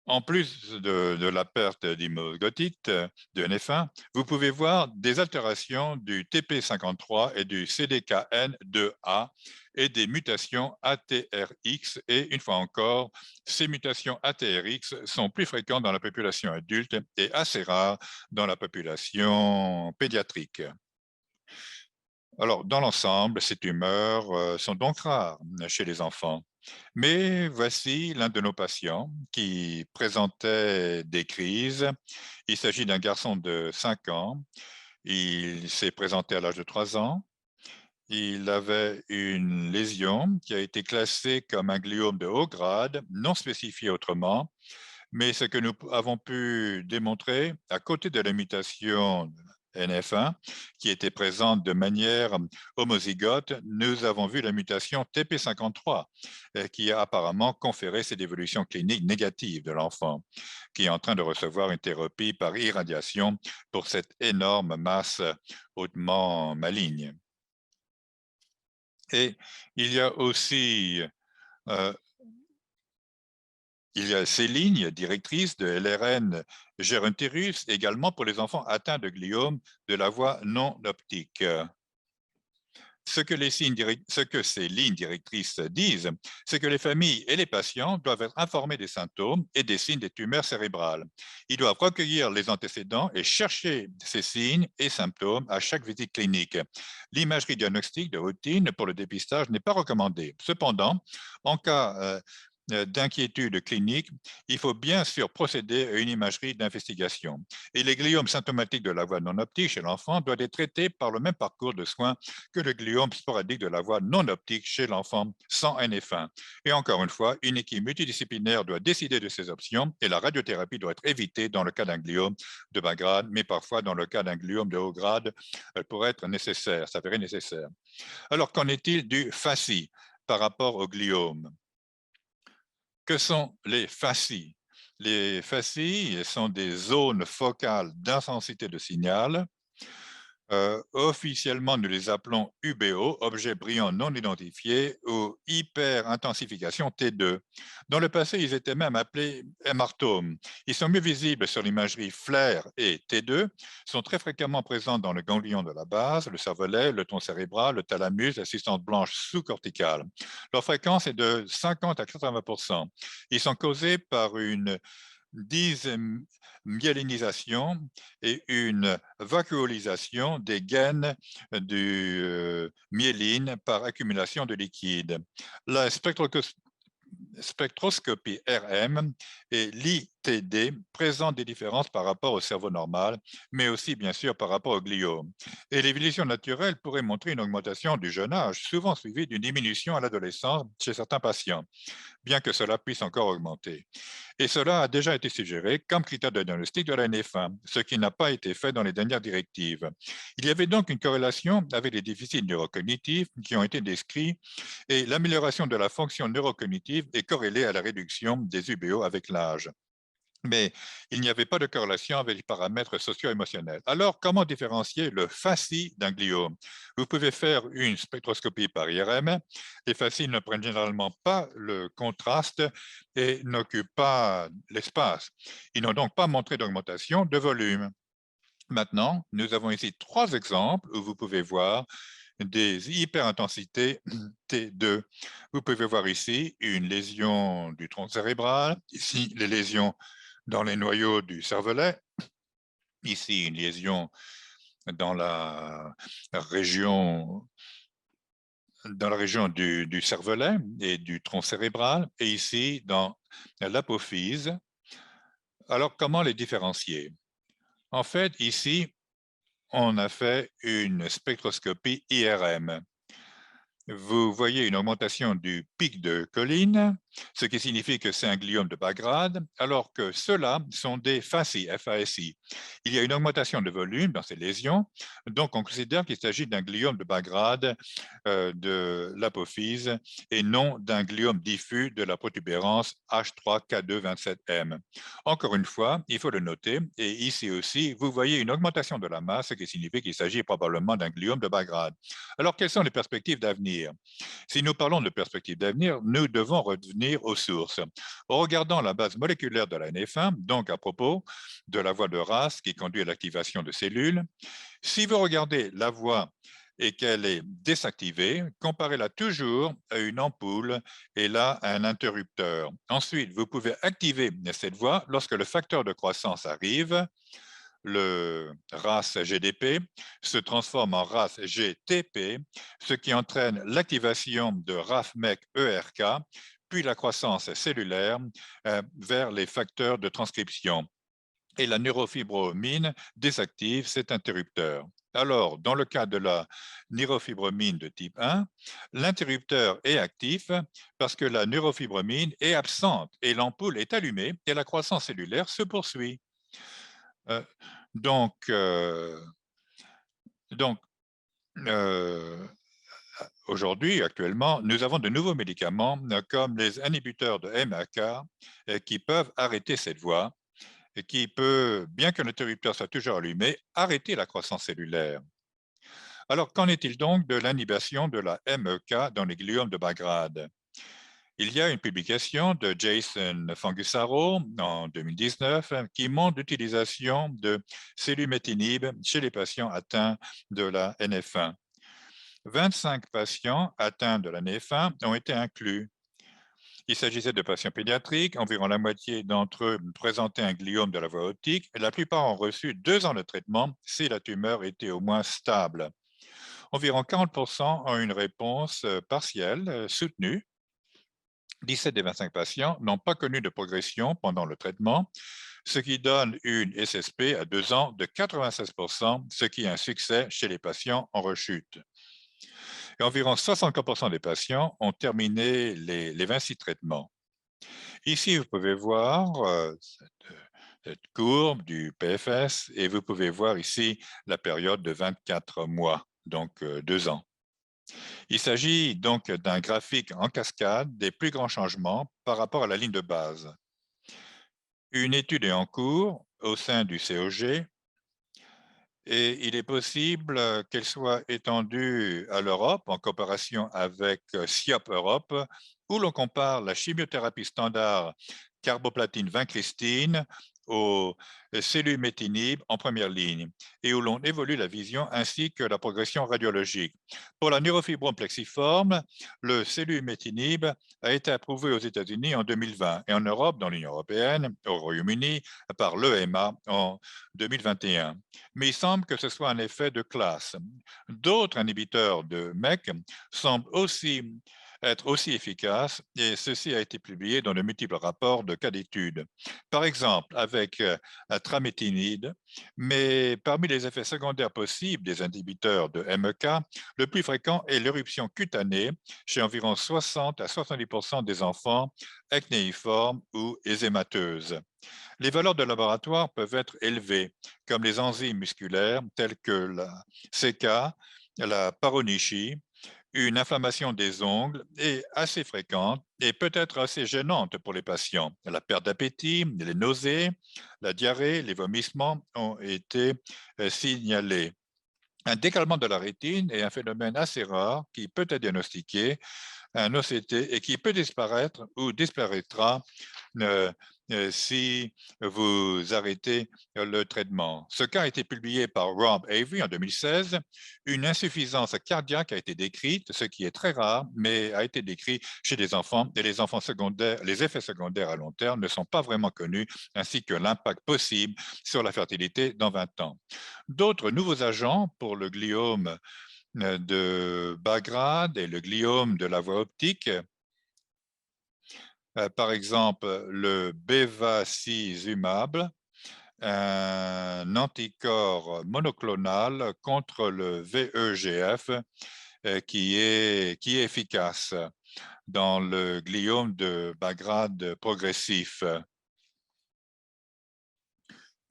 En plus de la perte d'hémoglobine de NF1, vous pouvez voir des altérations du TP53 et du CDKN2A et des mutations ATRX. Et une fois encore, ces mutations ATRX sont plus fréquentes dans la population adulte et assez rares dans la population pédiatrique. Alors, dans l'ensemble, ces tumeurs sont donc rares chez les enfants. Mais voici l'un de nos patients qui présentait des crises. Il s'agit d'un garçon de 5 ans. Il s'est présenté à l'âge de 3 ans. Il avait une lésion qui a été classée comme un gliome de haut grade, non spécifié autrement. Mais ce que nous avons pu démontrer, à côté de la mutation NF1, qui était présente de manière homozygote, nous avons vu la mutation TP53, qui a apparemment conféré cette évolution clinique négative de l'enfant, qui est en train de recevoir une thérapie par irradiation pour cette énorme masse hautement maligne. Et il y a aussi ces lignes directrices de LRN Geronterus également pour les enfants atteints de gliome de la voie non optique. Ce que ces lignes directrices disent, c'est que les familles et les patients doivent être informés des symptômes et des signes des tumeurs cérébrales. Ils doivent recueillir les antécédents et chercher ces signes et symptômes à chaque visite clinique. L'imagerie diagnostique de routine pour le dépistage n'est pas recommandée. Cependant, en cas d'inquiétude clinique, il faut bien sûr procéder à une imagerie d'investigation. Et les gliomes symptomatiques de la voie non optique chez l'enfant doivent être traités par le même parcours de soins que le gliome sporadique de la voie non optique chez l'enfant sans NF1. Et encore une fois, une équipe multidisciplinaire doit décider de ces options et la radiothérapie doit être évitée dans le cas d'un gliome de bas grade, mais parfois dans le cas d'un gliome de haut grade, elle pourrait être nécessaire, s'avérer nécessaire. Alors, qu'en est-il du FACI par rapport au gliome? Que sont les facies? Les facies sont des zones focales d'intensité de signal. Officiellement, nous les appelons UBO, objets brillants non identifiés, ou hyper-intensification T2. Dans le passé, ils étaient même appelés hémartomes. Ils sont mieux visibles sur l'imagerie FLAIR et T2, sont très fréquemment présents dans le ganglion de la base, le cervelet, le tronc cérébral, le thalamus, l'assistance blanche sous-corticale. Leur fréquence est de 50 à 80%. Ils sont causés par une myélinisation et une vacuolisation des gaines du myéline par accumulation de liquide. La spectroscopie RM et l'ITD présentent des différences par rapport au cerveau normal, mais aussi bien sûr par rapport au gliome. Et l'évolution naturelle pourrait montrer une augmentation du jeune âge, souvent suivie d'une diminution à l'adolescence chez certains patients, bien que cela puisse encore augmenter. Et cela a déjà été suggéré comme critère de diagnostic de la NF1, ce qui n'a pas été fait dans les dernières directives. Il y avait donc une corrélation avec les déficits neurocognitifs qui ont été décrits et l'amélioration de la fonction neurocognitive est corrélée à la réduction des UBO avec l'âge. Mais il n'y avait pas de corrélation avec les paramètres socio-émotionnels. Alors, comment différencier le facie d'un gliome? Vous pouvez faire une spectroscopie par IRM. Les facies ne prennent généralement pas le contraste et n'occupent pas l'espace. Ils n'ont donc pas montré d'augmentation de volume. Maintenant, nous avons ici 3 exemples où vous pouvez voir des hyperintensités T2. Vous pouvez voir ici une lésion du tronc cérébral, ici les lésions dans les noyaux du cervelet, ici une lésion dans la région du cervelet et du tronc cérébral, et ici dans l'apophyse. Alors, comment les différencier? En fait, ici, on a fait une spectroscopie IRM. Vous voyez une augmentation du pic de choline ce qui signifie que c'est un gliome de bas grade, alors que ceux-là sont des FACI, FASI. Il y a une augmentation de volume dans ces lésions, donc on considère qu'il s'agit d'un gliome de bas grade de l'apophyse et non d'un gliome diffus de la protubérance H3K227M. Encore une fois, il faut le noter, et ici aussi, vous voyez une augmentation de la masse, ce qui signifie qu'il s'agit probablement d'un gliome de bas grade. Alors, quelles sont les perspectives d'avenir? Si nous parlons de perspectives d'avenir, nous devons revenir aux sources. En regardant la base moléculaire de la NF1, donc à propos de la voie de RAS qui conduit à l'activation de cellules, si vous regardez la voie et qu'elle est désactivée, comparez-la toujours à une ampoule et là à un interrupteur. Ensuite, vous pouvez activer cette voie lorsque le facteur de croissance arrive, le RAS GDP se transforme en RAS GTP, ce qui entraîne l'activation de RAF-MEC ERK, puis la croissance cellulaire vers les facteurs de transcription. Et la neurofibromine désactive cet interrupteur. Alors, dans le cas de la neurofibromine de type 1, l'interrupteur est actif parce que la neurofibromine est absente et l'ampoule est allumée et la croissance cellulaire se poursuit. Euh, donc, euh, donc aujourd'hui, actuellement, nous avons de nouveaux médicaments comme les inhibiteurs de MAK qui peuvent arrêter cette voie et qui peut, bien que l'interrupteur soit toujours allumé, arrêter la croissance cellulaire. Alors, qu'en est-il donc de l'inhibition de la MEK dans les gliomes de bas grade? Il y a une publication de Jason Fangusaro en 2019 qui montre l'utilisation de sélumétinib chez les patients atteints de la NF1. 25 patients atteints de la NF1 ont été inclus. Il s'agissait de patients pédiatriques, environ la moitié d'entre eux présentaient un gliome de la voie optique et la plupart ont reçu 2 ans de traitement si la tumeur était au moins stable. Environ 40% ont une réponse partielle soutenue. 17 des 25 patients n'ont pas connu de progression pendant le traitement, ce qui donne une SSP à 2 ans de 96%, ce qui est un succès chez les patients en rechute. Et environ 64% des patients ont terminé les 26 traitements. Ici, vous pouvez voir cette courbe du PFS et vous pouvez voir ici la période de 24 mois, donc 2 ans. Il s'agit donc d'un graphique en cascade des plus grands changements par rapport à la ligne de base. Une étude est en cours au sein du COG et il est possible qu'elle soit étendue à l'Europe en coopération avec SIOP Europe, où l'on compare la chimiothérapie standard carboplatine vincristine au sélumétinib en première ligne et où l'on évolue la vision ainsi que la progression radiologique. Pour la neurofibrome plexiforme, le sélumétinib a été approuvé aux États-Unis en 2020 et en Europe, dans l'Union européenne, au Royaume-Uni, par l'EMA en 2021. Mais il semble que ce soit un effet de classe. D'autres inhibiteurs de MEK semblent aussi être aussi efficaces et ceci a été publié dans de multiples rapports de cas d'études. Par exemple, avec tramétinide, mais parmi les effets secondaires possibles des inhibiteurs de MEK, le plus fréquent est l'éruption cutanée chez environ 60 à 70% des enfants acnéiformes ou ézémateuses. Les valeurs de laboratoire peuvent être élevées, comme les enzymes musculaires telles que la CK, la paronychie, une inflammation des ongles est assez fréquente et peut être assez gênante pour les patients. La perte d'appétit, les nausées, la diarrhée, les vomissements ont été signalés. Un décalement de la rétine est un phénomène assez rare qui peut être diagnostiqué, un OCT, et qui peut disparaître ou disparaîtra euh, si vous arrêtez le traitement. Ce cas a été publié par Rob Avery en 2016. Une insuffisance cardiaque a été décrite, ce qui est très rare, mais a été décrit chez des enfants et les enfants secondaires, les effets secondaires à long terme ne sont pas vraiment connus, ainsi que l'impact possible sur la fertilité dans 20 ans. D'autres nouveaux agents pour le gliome de bas grade et le gliome de la voie optique, par exemple le bevacizumab, un anticorps monoclonal contre le VEGF qui est efficace. dans le gliome de bas grade progressif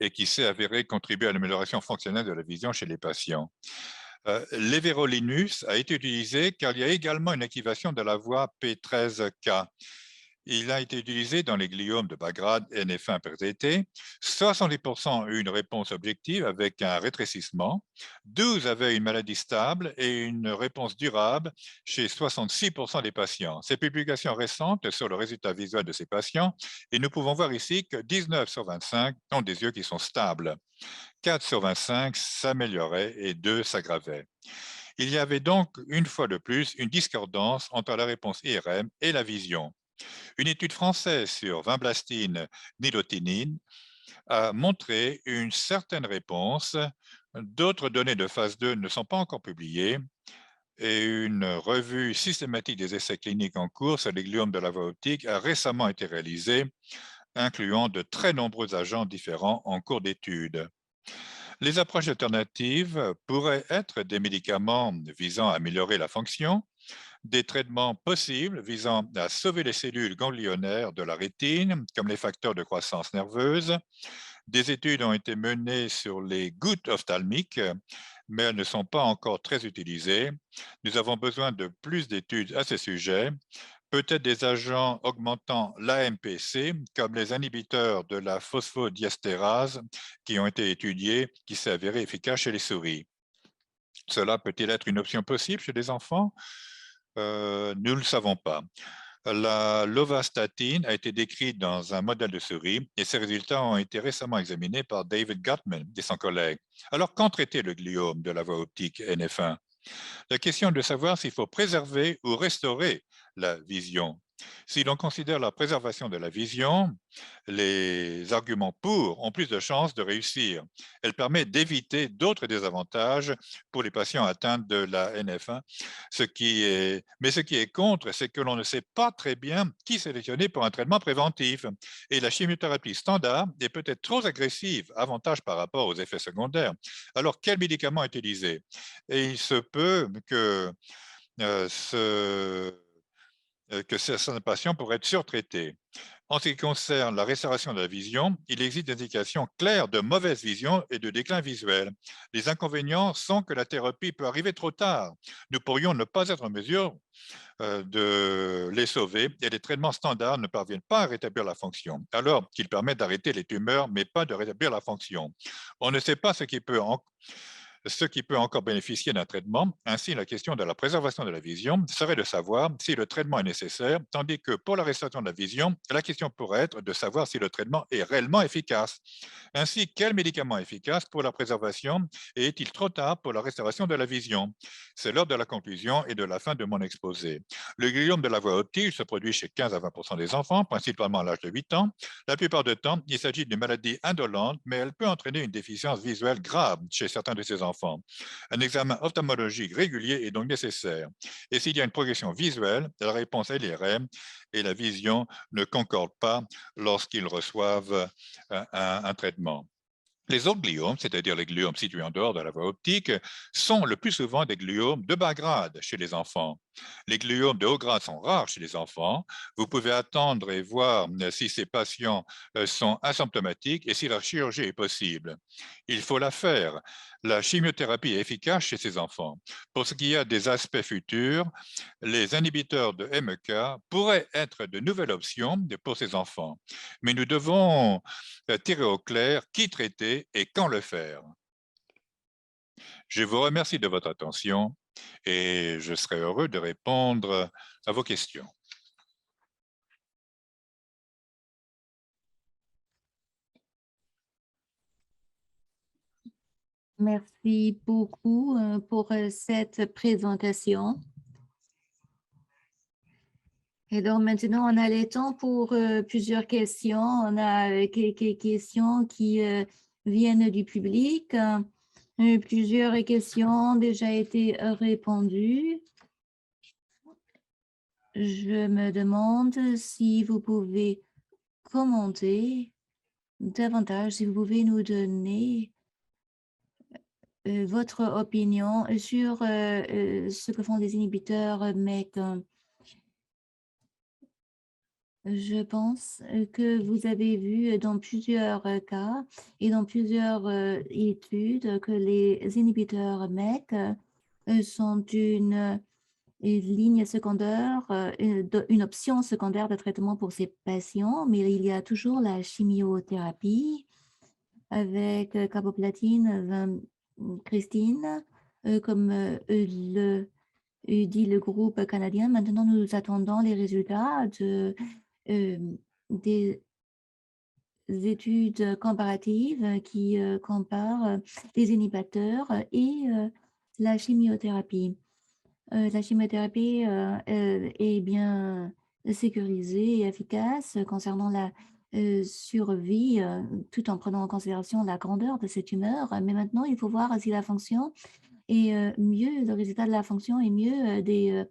et qui s'est avéré contribuer à l'amélioration fonctionnelle de la vision chez les patients. L'Everolinus a été utilisé car il y a également une activation de la voie P13K. Il a été utilisé dans les gliomes de bas grade NF1 PRT. 70% ont eu une réponse objective avec un rétrécissement, 12 avaient une maladie stable et une réponse durable chez 66% des patients. Ces publications récentes sur le résultat visuel de ces patients, et nous pouvons voir ici que 19 sur 25 ont des yeux qui sont stables. 4 sur 25 s'amélioraient et 2 s'aggravaient. Il y avait donc, une fois de plus, une discordance entre la réponse IRM et la vision. Une étude française sur vinblastine nilotinine a montré une certaine réponse. D'autres données de phase 2 ne sont pas encore publiées et une revue systématique des essais cliniques en cours sur les gliomes de la voie optique a récemment été réalisée, incluant de très nombreux agents différents en cours d'étude. Les approches alternatives pourraient être des médicaments visant à améliorer la fonction, des traitements possibles visant à sauver les cellules ganglionnaires de la rétine, comme les facteurs de croissance nerveuse. Des études ont été menées sur les gouttes ophtalmiques, mais elles ne sont pas encore très utilisées. Nous avons besoin de plus d'études à ce sujet, peut-être des agents augmentant l'AMPC, comme les inhibiteurs de la phosphodiesterase, qui ont été étudiés, qui s'est avéré efficace chez les souris. Cela peut-il être une option possible chez les enfants? Nous ne le savons pas. La lovastatine a été décrite dans un modèle de souris et ses résultats ont été récemment examinés par David Gutman et son collègue. Alors, quand traiter le gliome de la voie optique NF1? La question est de savoir s'il faut préserver ou restaurer la vision. Si l'on considère la préservation de la vision, les arguments pour ont plus de chances de réussir. Elle permet d'éviter d'autres désavantages pour les patients atteints de la NF1. Mais ce qui est contre, c'est que l'on ne sait pas très bien qui sélectionner pour un traitement préventif. Et la chimiothérapie standard est peut-être trop agressive, avantage par rapport aux effets secondaires. Alors, quel médicament utiliser? Et il se peut euh, ce, que certains patients pourraient être surtraités. En ce qui concerne la restauration de la vision, il existe des indications claires de mauvaise vision et de déclin visuel. Les inconvénients sont que la thérapie peut arriver trop tard. Nous pourrions ne pas être en mesure de les sauver et les traitements standards ne parviennent pas à rétablir la fonction, alors qu'ils permettent d'arrêter les tumeurs, mais pas de rétablir la fonction. On ne sait pas ce qui peut encore bénéficier d'un traitement. Ainsi, la question de la préservation de la vision serait de savoir si le traitement est nécessaire, tandis que pour la restauration de la vision, la question pourrait être de savoir si le traitement est réellement efficace. Ainsi, quel médicament est efficace pour la préservation et est-il trop tard pour la restauration de la vision? C'est l'heure de la conclusion et de la fin de mon exposé. Le gliome de la voie optique se produit chez 15 à 20% des enfants, principalement à l'âge de 8 ans. La plupart du temps, il s'agit d'une maladie indolente, mais elle peut entraîner une déficience visuelle grave chez certains de ces enfants. Un examen ophtalmologique régulier est donc nécessaire. Et s'il y a une progression visuelle, la réponse est l'IRM et la vision ne concorde pas lorsqu'ils reçoivent un traitement. Les autres gliomes, c'est-à-dire les gliomes situés en dehors de la voie optique, sont le plus souvent des gliomes de bas grade chez les enfants. Les gliomes de haut grade sont rares chez les enfants. Vous pouvez attendre et voir si ces patients sont asymptomatiques et si la chirurgie est possible. Il faut la faire. La chimiothérapie est efficace chez ces enfants. Pour ce qui est des aspects futurs, les inhibiteurs de MEK pourraient être de nouvelles options pour ces enfants. Mais nous devons tirer au clair qui traiter et quand le faire. Je vous remercie de votre attention et je serai heureux de répondre à vos questions. Merci beaucoup pour cette présentation. Et donc maintenant, on a le temps pour plusieurs questions. On a quelques questions qui viennent du public. Plusieurs questions ont déjà été répondues. Je me demande si vous pouvez commenter davantage, si vous pouvez nous donner votre opinion sur ce que font les inhibiteurs MEK. Je pense que vous avez vu dans plusieurs cas et dans plusieurs études que les inhibiteurs MEK sont une ligne secondaire, une option secondaire de traitement pour ces patients, mais il y a toujours la chimiothérapie avec carboplatine, Christine, comme dit le groupe canadien. Maintenant, nous attendons les résultats euh, des études comparatives qui comparent les inhibiteurs et la chimiothérapie. La chimiothérapie est bien sécurisée et efficace concernant la survie, tout en prenant en considération la grandeur de ces tumeurs. Mais maintenant, il faut voir si la fonction est mieux, le résultat de la fonction est mieux des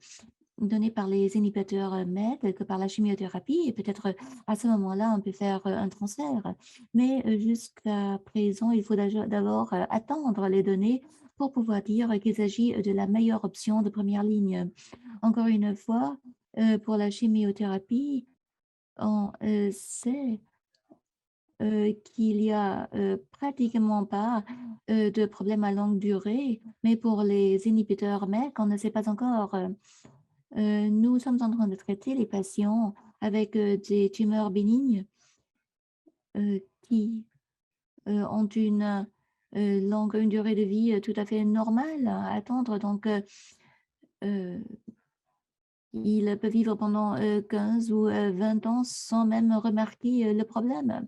donné par les inhibiteurs MET que par la chimiothérapie et peut-être à ce moment-là, on peut faire un transfert. Mais jusqu'à présent, il faut d'abord attendre les données pour pouvoir dire qu'il s'agit de la meilleure option de première ligne. Encore une fois, pour la chimiothérapie, on sait qu'il y a pratiquement pas de problème à longue durée, mais pour les inhibiteurs MEK, on ne sait pas encore. Nous sommes en train de traiter les patients avec des tumeurs bénignes qui ont une durée de vie tout à fait normale à attendre. Donc, ils peuvent vivre pendant 15 ou 20 ans sans même remarquer le problème.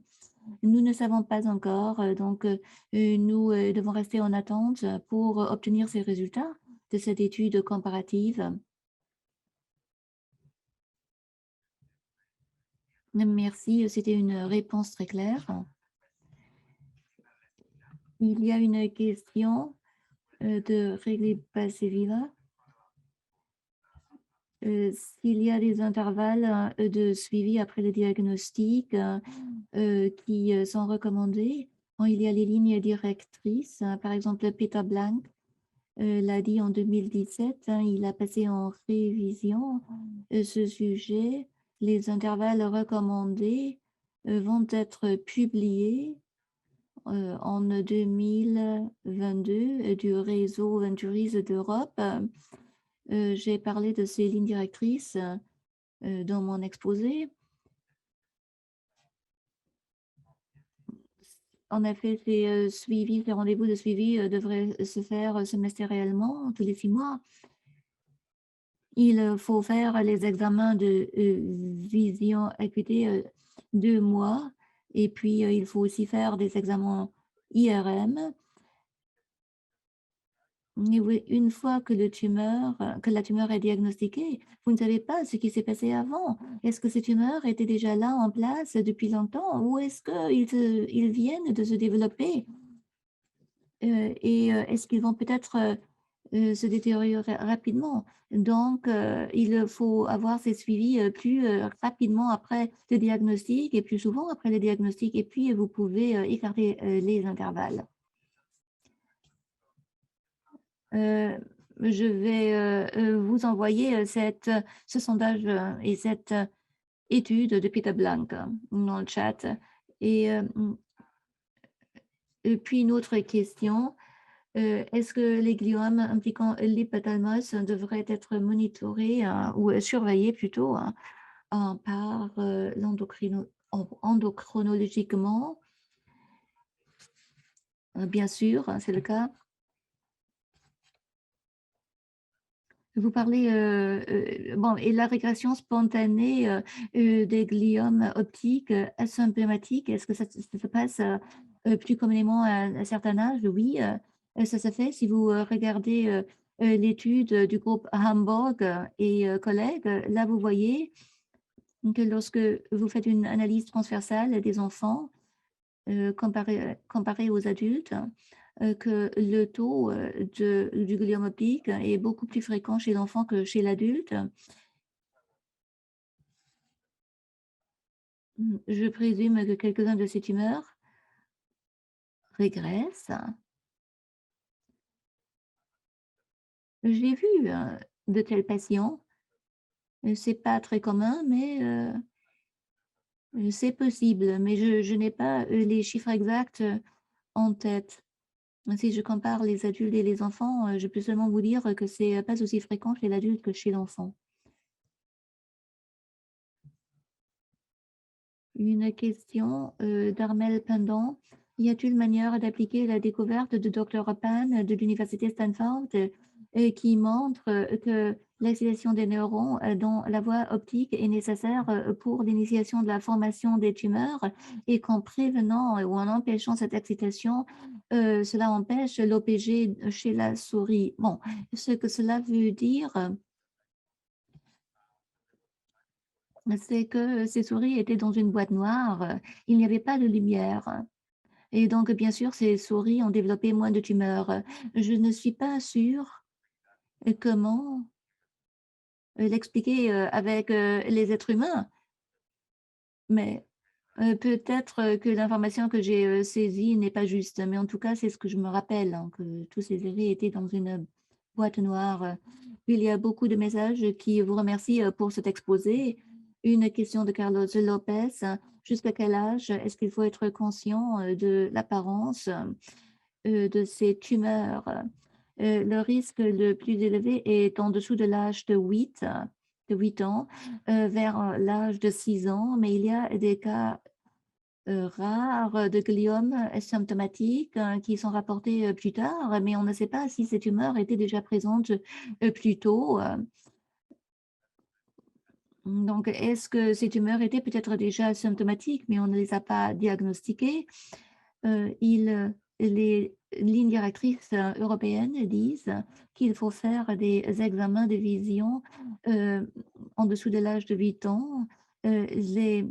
Nous ne savons pas encore, donc nous devons rester en attente pour obtenir ces résultats de cette étude comparative. Merci, c'était une réponse très claire. Il y a une question de Régli Passeviva. S'il y a des intervalles de suivi après le diagnostic qui sont recommandés, quand il y a les lignes directrices, par exemple Peter Blank l'a dit en 2017, il a passé en révision ce sujet. Les intervalles recommandés vont être publiés en 2022 du réseau Venturis d'Europe. J'ai parlé de ces lignes directrices dans mon exposé. En effet, ces rendez-vous de suivi devraient se faire semestriellement, tous les 6 mois. Il faut faire les examens de vision acuité 2 mois et puis il faut aussi faire des examens IRM. Et oui, une fois que la tumeur est diagnostiquée, vous ne savez pas ce qui s'est passé avant. Est-ce que ces tumeurs étaient déjà là en place depuis longtemps ou est-ce qu'ils viennent de se développer et est-ce qu'ils vont peut-être se détériorer rapidement? Donc, il faut avoir ces suivis plus rapidement après le diagnostic et plus souvent après le diagnostic et puis vous pouvez écarter les intervalles. Je vais vous envoyer ce sondage et cette étude de Peter Blank dans le chat. Et puis une autre question, est-ce que les gliomes impliquant l'hypothalamus devraient être monitorés ou surveillés plutôt par endocrinologiquement? Bien sûr, c'est le cas. Vous parlez, bon, et la régression spontanée des gliomes optiques asymptomatiques, est-ce que ça se passe plus communément à un certain âge? Oui, ça se fait. Si vous regardez l'étude du groupe Hamburg et collègues, là, vous voyez que lorsque vous faites une analyse transversale des enfants, comparé aux adultes, que le taux du gliome optique est beaucoup plus fréquent chez l'enfant que chez l'adulte. Je présume que quelques-uns de ces tumeurs régressent. J'ai vu de tels patients. C'est pas très commun, mais C'est possible, mais je n'ai pas les chiffres exacts en tête. Si je compare les adultes et les enfants, je peux seulement vous dire que c'est pas aussi fréquent chez l'adulte que chez l'enfant. Une question d'Armel Pendant. Y a-t-il manière d'appliquer la découverte de Dr. Pan de l'Université Stanford qui montre que l'activation des neurones dans la voie optique est nécessaire pour l'initiation de la formation des tumeurs et qu'en prévenant ou en empêchant cette excitation, cela empêche l'OPG chez la souris. Bon, ce que cela veut dire, c'est que ces souris étaient dans une boîte noire, il n'y avait pas de lumière et donc bien sûr, ces souris ont développé moins de tumeurs. Je ne suis pas sûre comment l'expliquer avec les êtres humains, mais peut-être que l'information que j'ai saisie n'est pas juste, mais en tout cas, c'est ce que je me rappelle, hein, que tous ces séries étaient dans une boîte noire. Il y a beaucoup de messages qui vous remercient pour cet exposé. Une question de Carlos Lopez. Jusqu'à quel âge est-ce qu'il faut être conscient de l'apparence de ces tumeurs? Le risque le plus élevé est en dessous de l'âge de 8 ans, vers l'âge de 6 ans, mais il y a des cas rares de gliome symptomatiques qui sont rapportés plus tard, mais on ne sait pas si ces tumeurs étaient déjà présentes plus tôt. Donc, est-ce que ces tumeurs étaient peut-être déjà symptomatiques, mais on ne les a pas diagnostiquées? Les lignes directrices européennes disent qu'il faut faire des examens de vision en dessous de l'âge de 8 ans. Les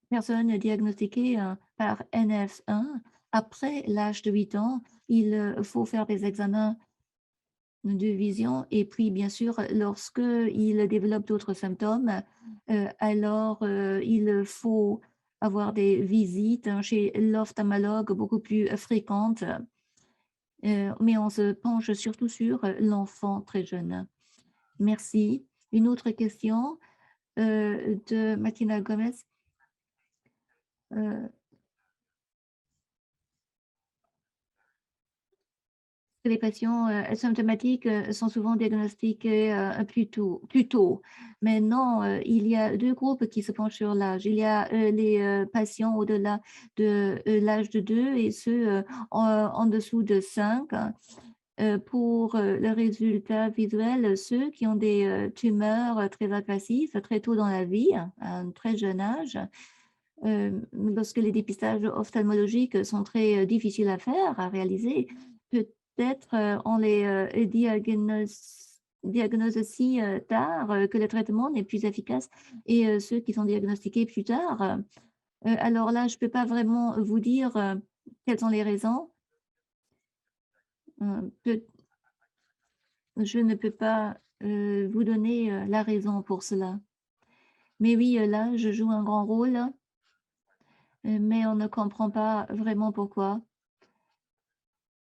personnes diagnostiquées par NF1, après l'âge de 8 ans, il faut faire des examens de vision et puis bien sûr, lorsqu'ils développent d'autres symptômes, alors il faut avoir des visites chez l'ophtalmologue beaucoup plus fréquentes, mais on se penche surtout sur l'enfant très jeune. Merci. Une autre question de Martina Gomez. Les patients symptomatiques sont souvent diagnostiqués plus tôt. Mais non, il y a deux groupes qui se penchent sur l'âge. Il y a les patients au-delà de l'âge de 2 et ceux en dessous de 5. Pour le résultat visuel, ceux qui ont des tumeurs très agressives très tôt dans la vie, à un très jeune âge, lorsque les dépistages ophtalmologiques sont très difficiles à faire, à réaliser, peut-être on les diagnose si tard que le traitement n'est plus efficace et ceux qui sont diagnostiqués plus tard. Alors là, je ne peux pas vraiment vous dire quelles sont les raisons. Peut Je ne peux pas vous donner la raison pour cela. Mais oui, là, je joue un grand rôle, mais on ne comprend pas vraiment pourquoi.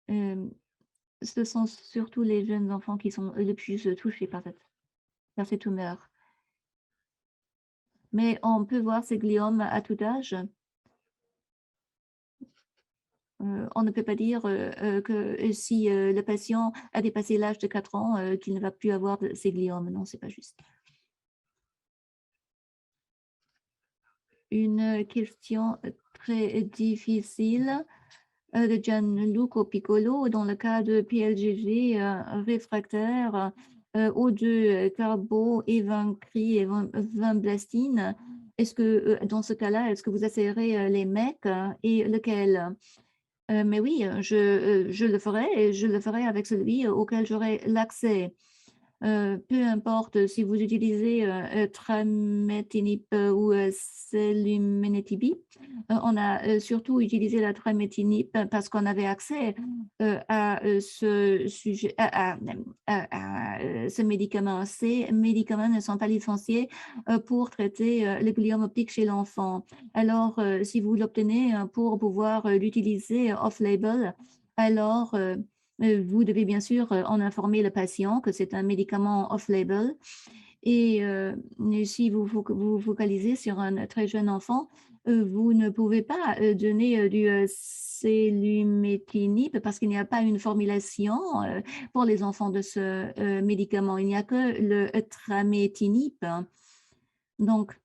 Ce sont surtout les jeunes enfants qui sont le plus touchés par ces tumeurs. Mais on peut voir ces gliomes à tout âge. On ne peut pas dire que si le patient a dépassé l'âge de 4 ans, qu'il ne va plus avoir ces gliomes. Non, c'est pas juste. Une question très difficile de Gianluco Piccolo dans le cas de PLGG réfractaire O2 carbo et vinblastine. Est-ce que dans ce cas-là, est-ce que vous essayerez les mecs et lequel? Mais oui, je le ferai et je le ferai avec celui auquel j'aurai l'accès. Peu importe si vous utilisez trametinib ou selumetinib. On a surtout utilisé la trametinib parce qu'on avait accès à ce sujet, ce médicament. Ces médicaments ne sont pas licenciés pour traiter le gliome optique chez l'enfant. Alors, si vous l'obtenez pour pouvoir l'utiliser off-label, alors vous devez bien sûr en informer le patient que c'est un médicament off-label Et si vous focalisez sur un très jeune enfant, vous ne pouvez pas donner du Selumetinib parce qu'il n'y a pas une formulation pour les enfants de ce médicament. Il n'y a que le Trametinib. Donc,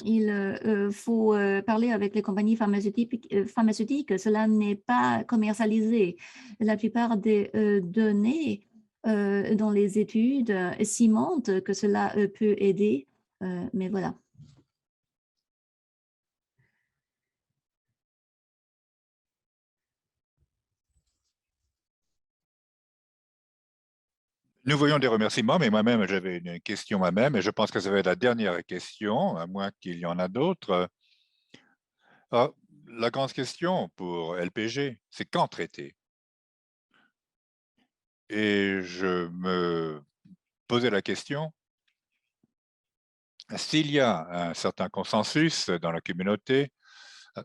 il faut parler avec les compagnies pharmaceutiques. Cela n'est pas commercialisé. La plupart des données dans les études cimentent que cela peut aider, mais voilà. Nous voyons des remerciements, mais moi-même, j'avais une question moi-même, et je pense que ça va être la dernière question, à moins qu'il y en a d'autres. Ah, la grande question pour LPG, c'est quand traiter? Et je me posais la question, s'il y a un certain consensus dans la communauté euh,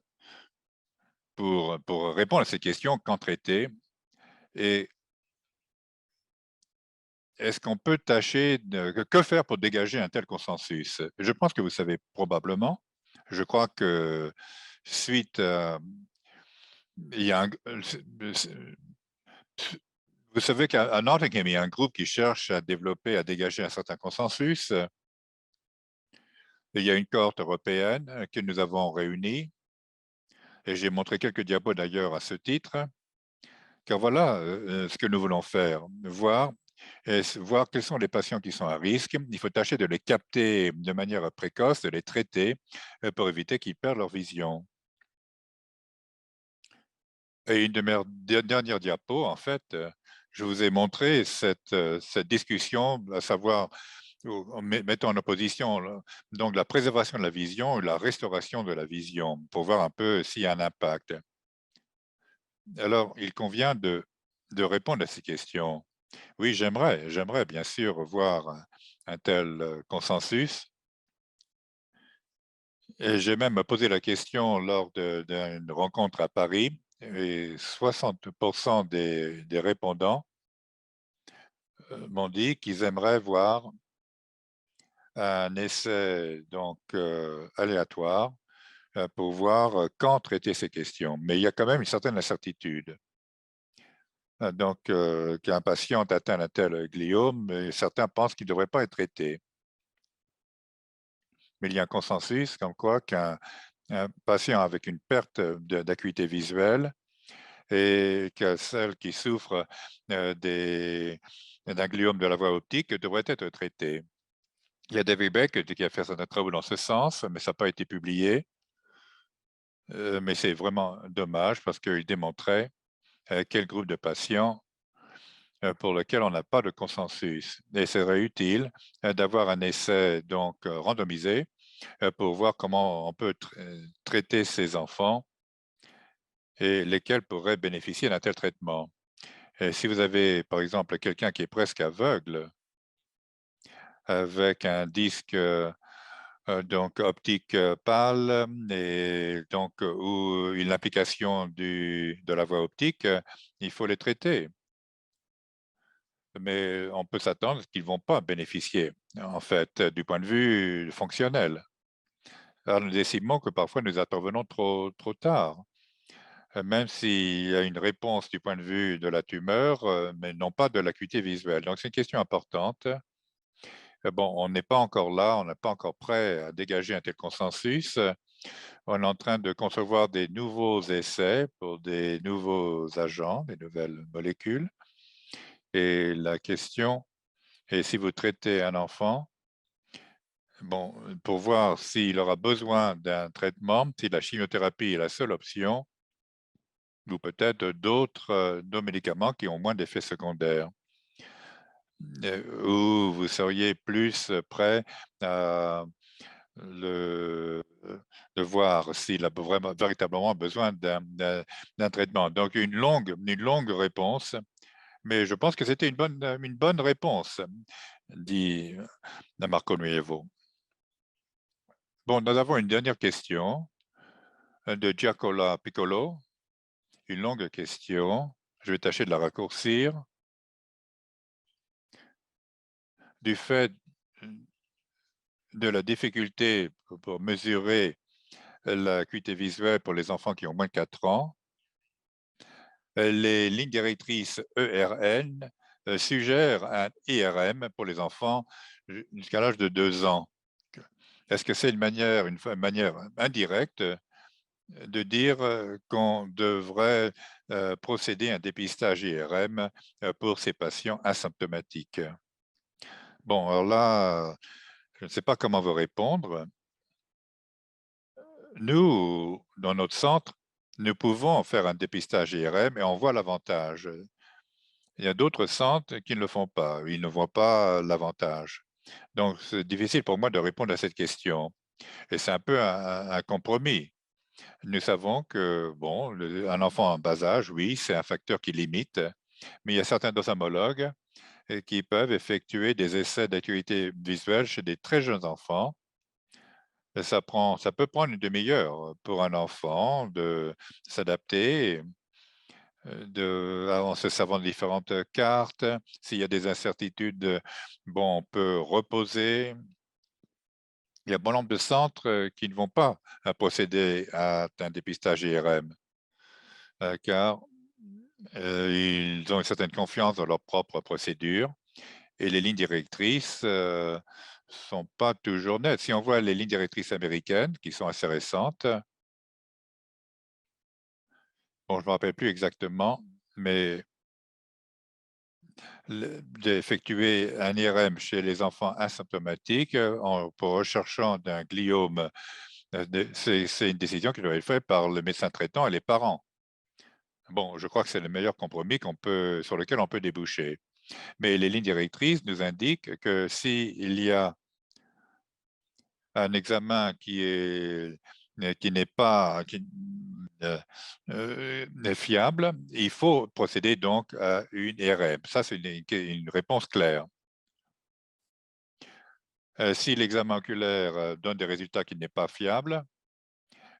pour répondre à ces questions, quand traiter, et est-ce qu'on peut tâcher que faire pour dégager un tel consensus? Je pense que vous savez probablement. Je crois que suite il y a vous savez qu'à Nottingham, il y a un groupe qui cherche à développer, à dégager un certain consensus. Il y a une cohorte européenne que nous avons réunie, et j'ai montré quelques diapos d'ailleurs à ce titre, car voilà ce que nous voulons faire, voir quels sont les patients qui sont à risque. Il faut tâcher de les capter de manière précoce, de les traiter pour éviter qu'ils perdent leur vision. Et une de mes dernières diapos, en fait, je vous ai montré cette discussion, à savoir en mettant en opposition donc la préservation de la vision et la restauration de la vision, pour voir un peu s'il y a un impact. Alors, il convient de répondre à ces questions. Oui, j'aimerais bien sûr voir un tel consensus. Et j'ai même posé la question lors d'une rencontre à Paris, et 60% des répondants m'ont dit qu'ils aimeraient voir un essai donc aléatoire pour voir quand traiter ces questions. Mais il y a quand même une certaine incertitude. Donc, qu'un patient atteint d'un tel gliome, et certains pensent qu'il ne devrait pas être traité. Mais il y a un consensus comme quoi qu'un patient avec une perte d'acuité visuelle et que celle qui souffre d'un gliome de la voie optique devrait être traité. Il y a David Beck qui a fait certains travaux dans ce sens, mais ça n'a pas été publié. Mais c'est vraiment dommage parce qu'il démontrait quel groupe de patients pour lequel on n'a pas de consensus. Et il serait utile d'avoir un essai donc randomisé pour voir comment on peut traiter ces enfants et lesquels pourraient bénéficier d'un tel traitement. Et si vous avez, par exemple, quelqu'un qui est presque aveugle, avec un disque donc optique pâle et donc ou une application de la voie optique, il faut les traiter. Mais on peut s'attendre qu'ils ne vont pas bénéficier, en fait, du point de vue fonctionnel. Alors nous estimons que parfois nous intervenons trop tard, même s'il y a une réponse du point de vue de la tumeur, mais non pas de l'acuité visuelle. Donc c'est une question importante. Bon, on n'est pas encore là, on n'est pas encore prêt à dégager un tel consensus. On est en train de concevoir des nouveaux essais pour des nouveaux agents, des nouvelles molécules. Et la question est si vous traitez un enfant, bon, pour voir s'il aura besoin d'un traitement, si la chimiothérapie est la seule option, ou peut-être d'autres médicaments qui ont moins d'effets secondaires. Ou vous seriez plus prêt à de voir s'il a vraiment, véritablement besoin d'un traitement. Donc, une longue réponse, mais je pense que c'était une bonne réponse, dit Marco Nuevo. Bon, nous avons une dernière question de Giacola Piccolo, une longue question. Je vais tâcher de la raccourcir. du fait de la difficulté pour mesurer l'acuité visuelle pour les enfants qui ont moins de 4 ans, les lignes directrices ERN suggèrent un IRM pour les enfants jusqu'à l'âge de 2 ans. Est-ce que c'est une manière indirecte de dire qu'on devrait procéder à un dépistage IRM pour ces patients asymptomatiques? Bon, alors là, je ne sais pas comment vous répondre. Nous, dans notre centre, nous pouvons faire un dépistage IRM et on voit l'avantage. Il y a d'autres centres qui ne le font pas. Ils ne voient pas l'avantage. Donc, c'est difficile pour moi de répondre à cette question. Et c'est un peu un compromis. Nous savons que, bon, un enfant en bas âge, oui, c'est un facteur qui limite, mais il y a certains ophtalmologues qui peuvent effectuer des essais d'acuité visuelle chez des très jeunes enfants. Et ça peut prendre une demi-heure pour un enfant de s'adapter, en se servant de différentes cartes. S'il y a des incertitudes, bon, on peut reposer. Il y a bon nombre de centres qui ne vont pas procéder à un dépistage IRM, car ils ont une certaine confiance dans leur propre procédure et les lignes directrices sont pas toujours nettes. Si on voit les lignes directrices américaines, qui sont assez récentes, bon, je ne me rappelle plus exactement, mais d'effectuer un IRM chez les enfants asymptomatiques pour recherchant d'un gliome, c'est une décision qui doit être faite par le médecin traitant et les parents. Bon, je crois que c'est le meilleur compromis sur lequel on peut déboucher. Mais les lignes directrices nous indiquent que s'il y a un examen qui n'est pas n'est fiable, il faut procéder donc à une IRM. Ça, c'est une réponse claire. Si l'examen oculaire donne des résultats qui n'est pas fiable,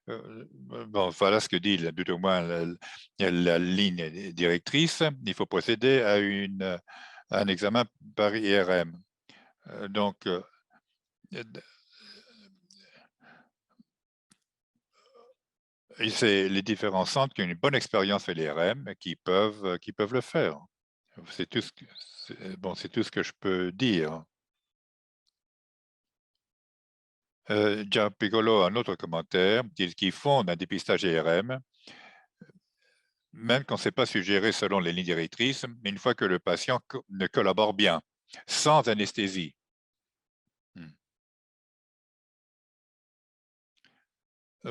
bon, voilà ce que dit tout au moins la ligne directrice. Il faut procéder à un examen par IRM. Donc, et c'est les différents centres qui ont une bonne expérience avec l'IRM qui peuvent le faire. C'est tout ce que, bon, c'est tout ce que je peux dire. Gian Piccolo a un autre commentaire, dit qu'ils font un dépistage IRM, même quand ce n'est pas suggéré selon les lignes directrices, mais une fois que le patient ne collabore bien, sans anesthésie. Hmm.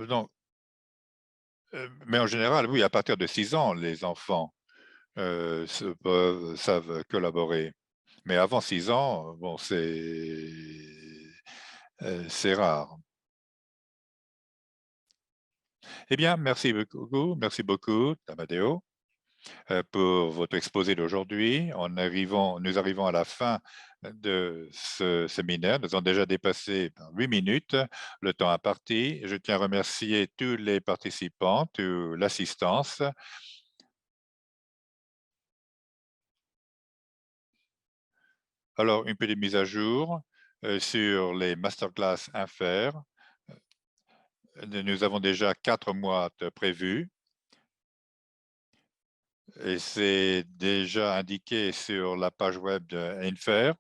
Donc, mais en général, oui, à partir de 6 ans, les enfants savent collaborer. Mais avant 6 ans, bon, c'est rare. Eh bien, merci beaucoup, Tamadeo, pour votre exposé d'aujourd'hui. Nous arrivons à la fin de ce séminaire. Nous avons déjà dépassé par 8 minutes le temps imparti. Je tiens à remercier tous les participants, toute l'assistance. Alors, une petite mise à jour sur les masterclass INFER. Nous avons déjà 4 mois de prévus et c'est déjà indiqué sur la page web de INFER.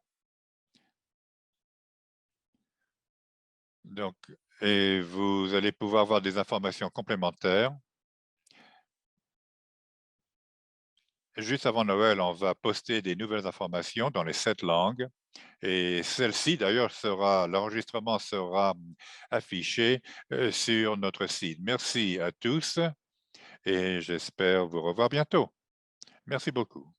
Donc, et vous allez pouvoir avoir des informations complémentaires. Juste avant Noël, on va poster des nouvelles informations dans les 7 langues. Et celle-ci, d'ailleurs, l'enregistrement sera affiché sur notre site. Merci à tous et j'espère vous revoir bientôt. Merci beaucoup.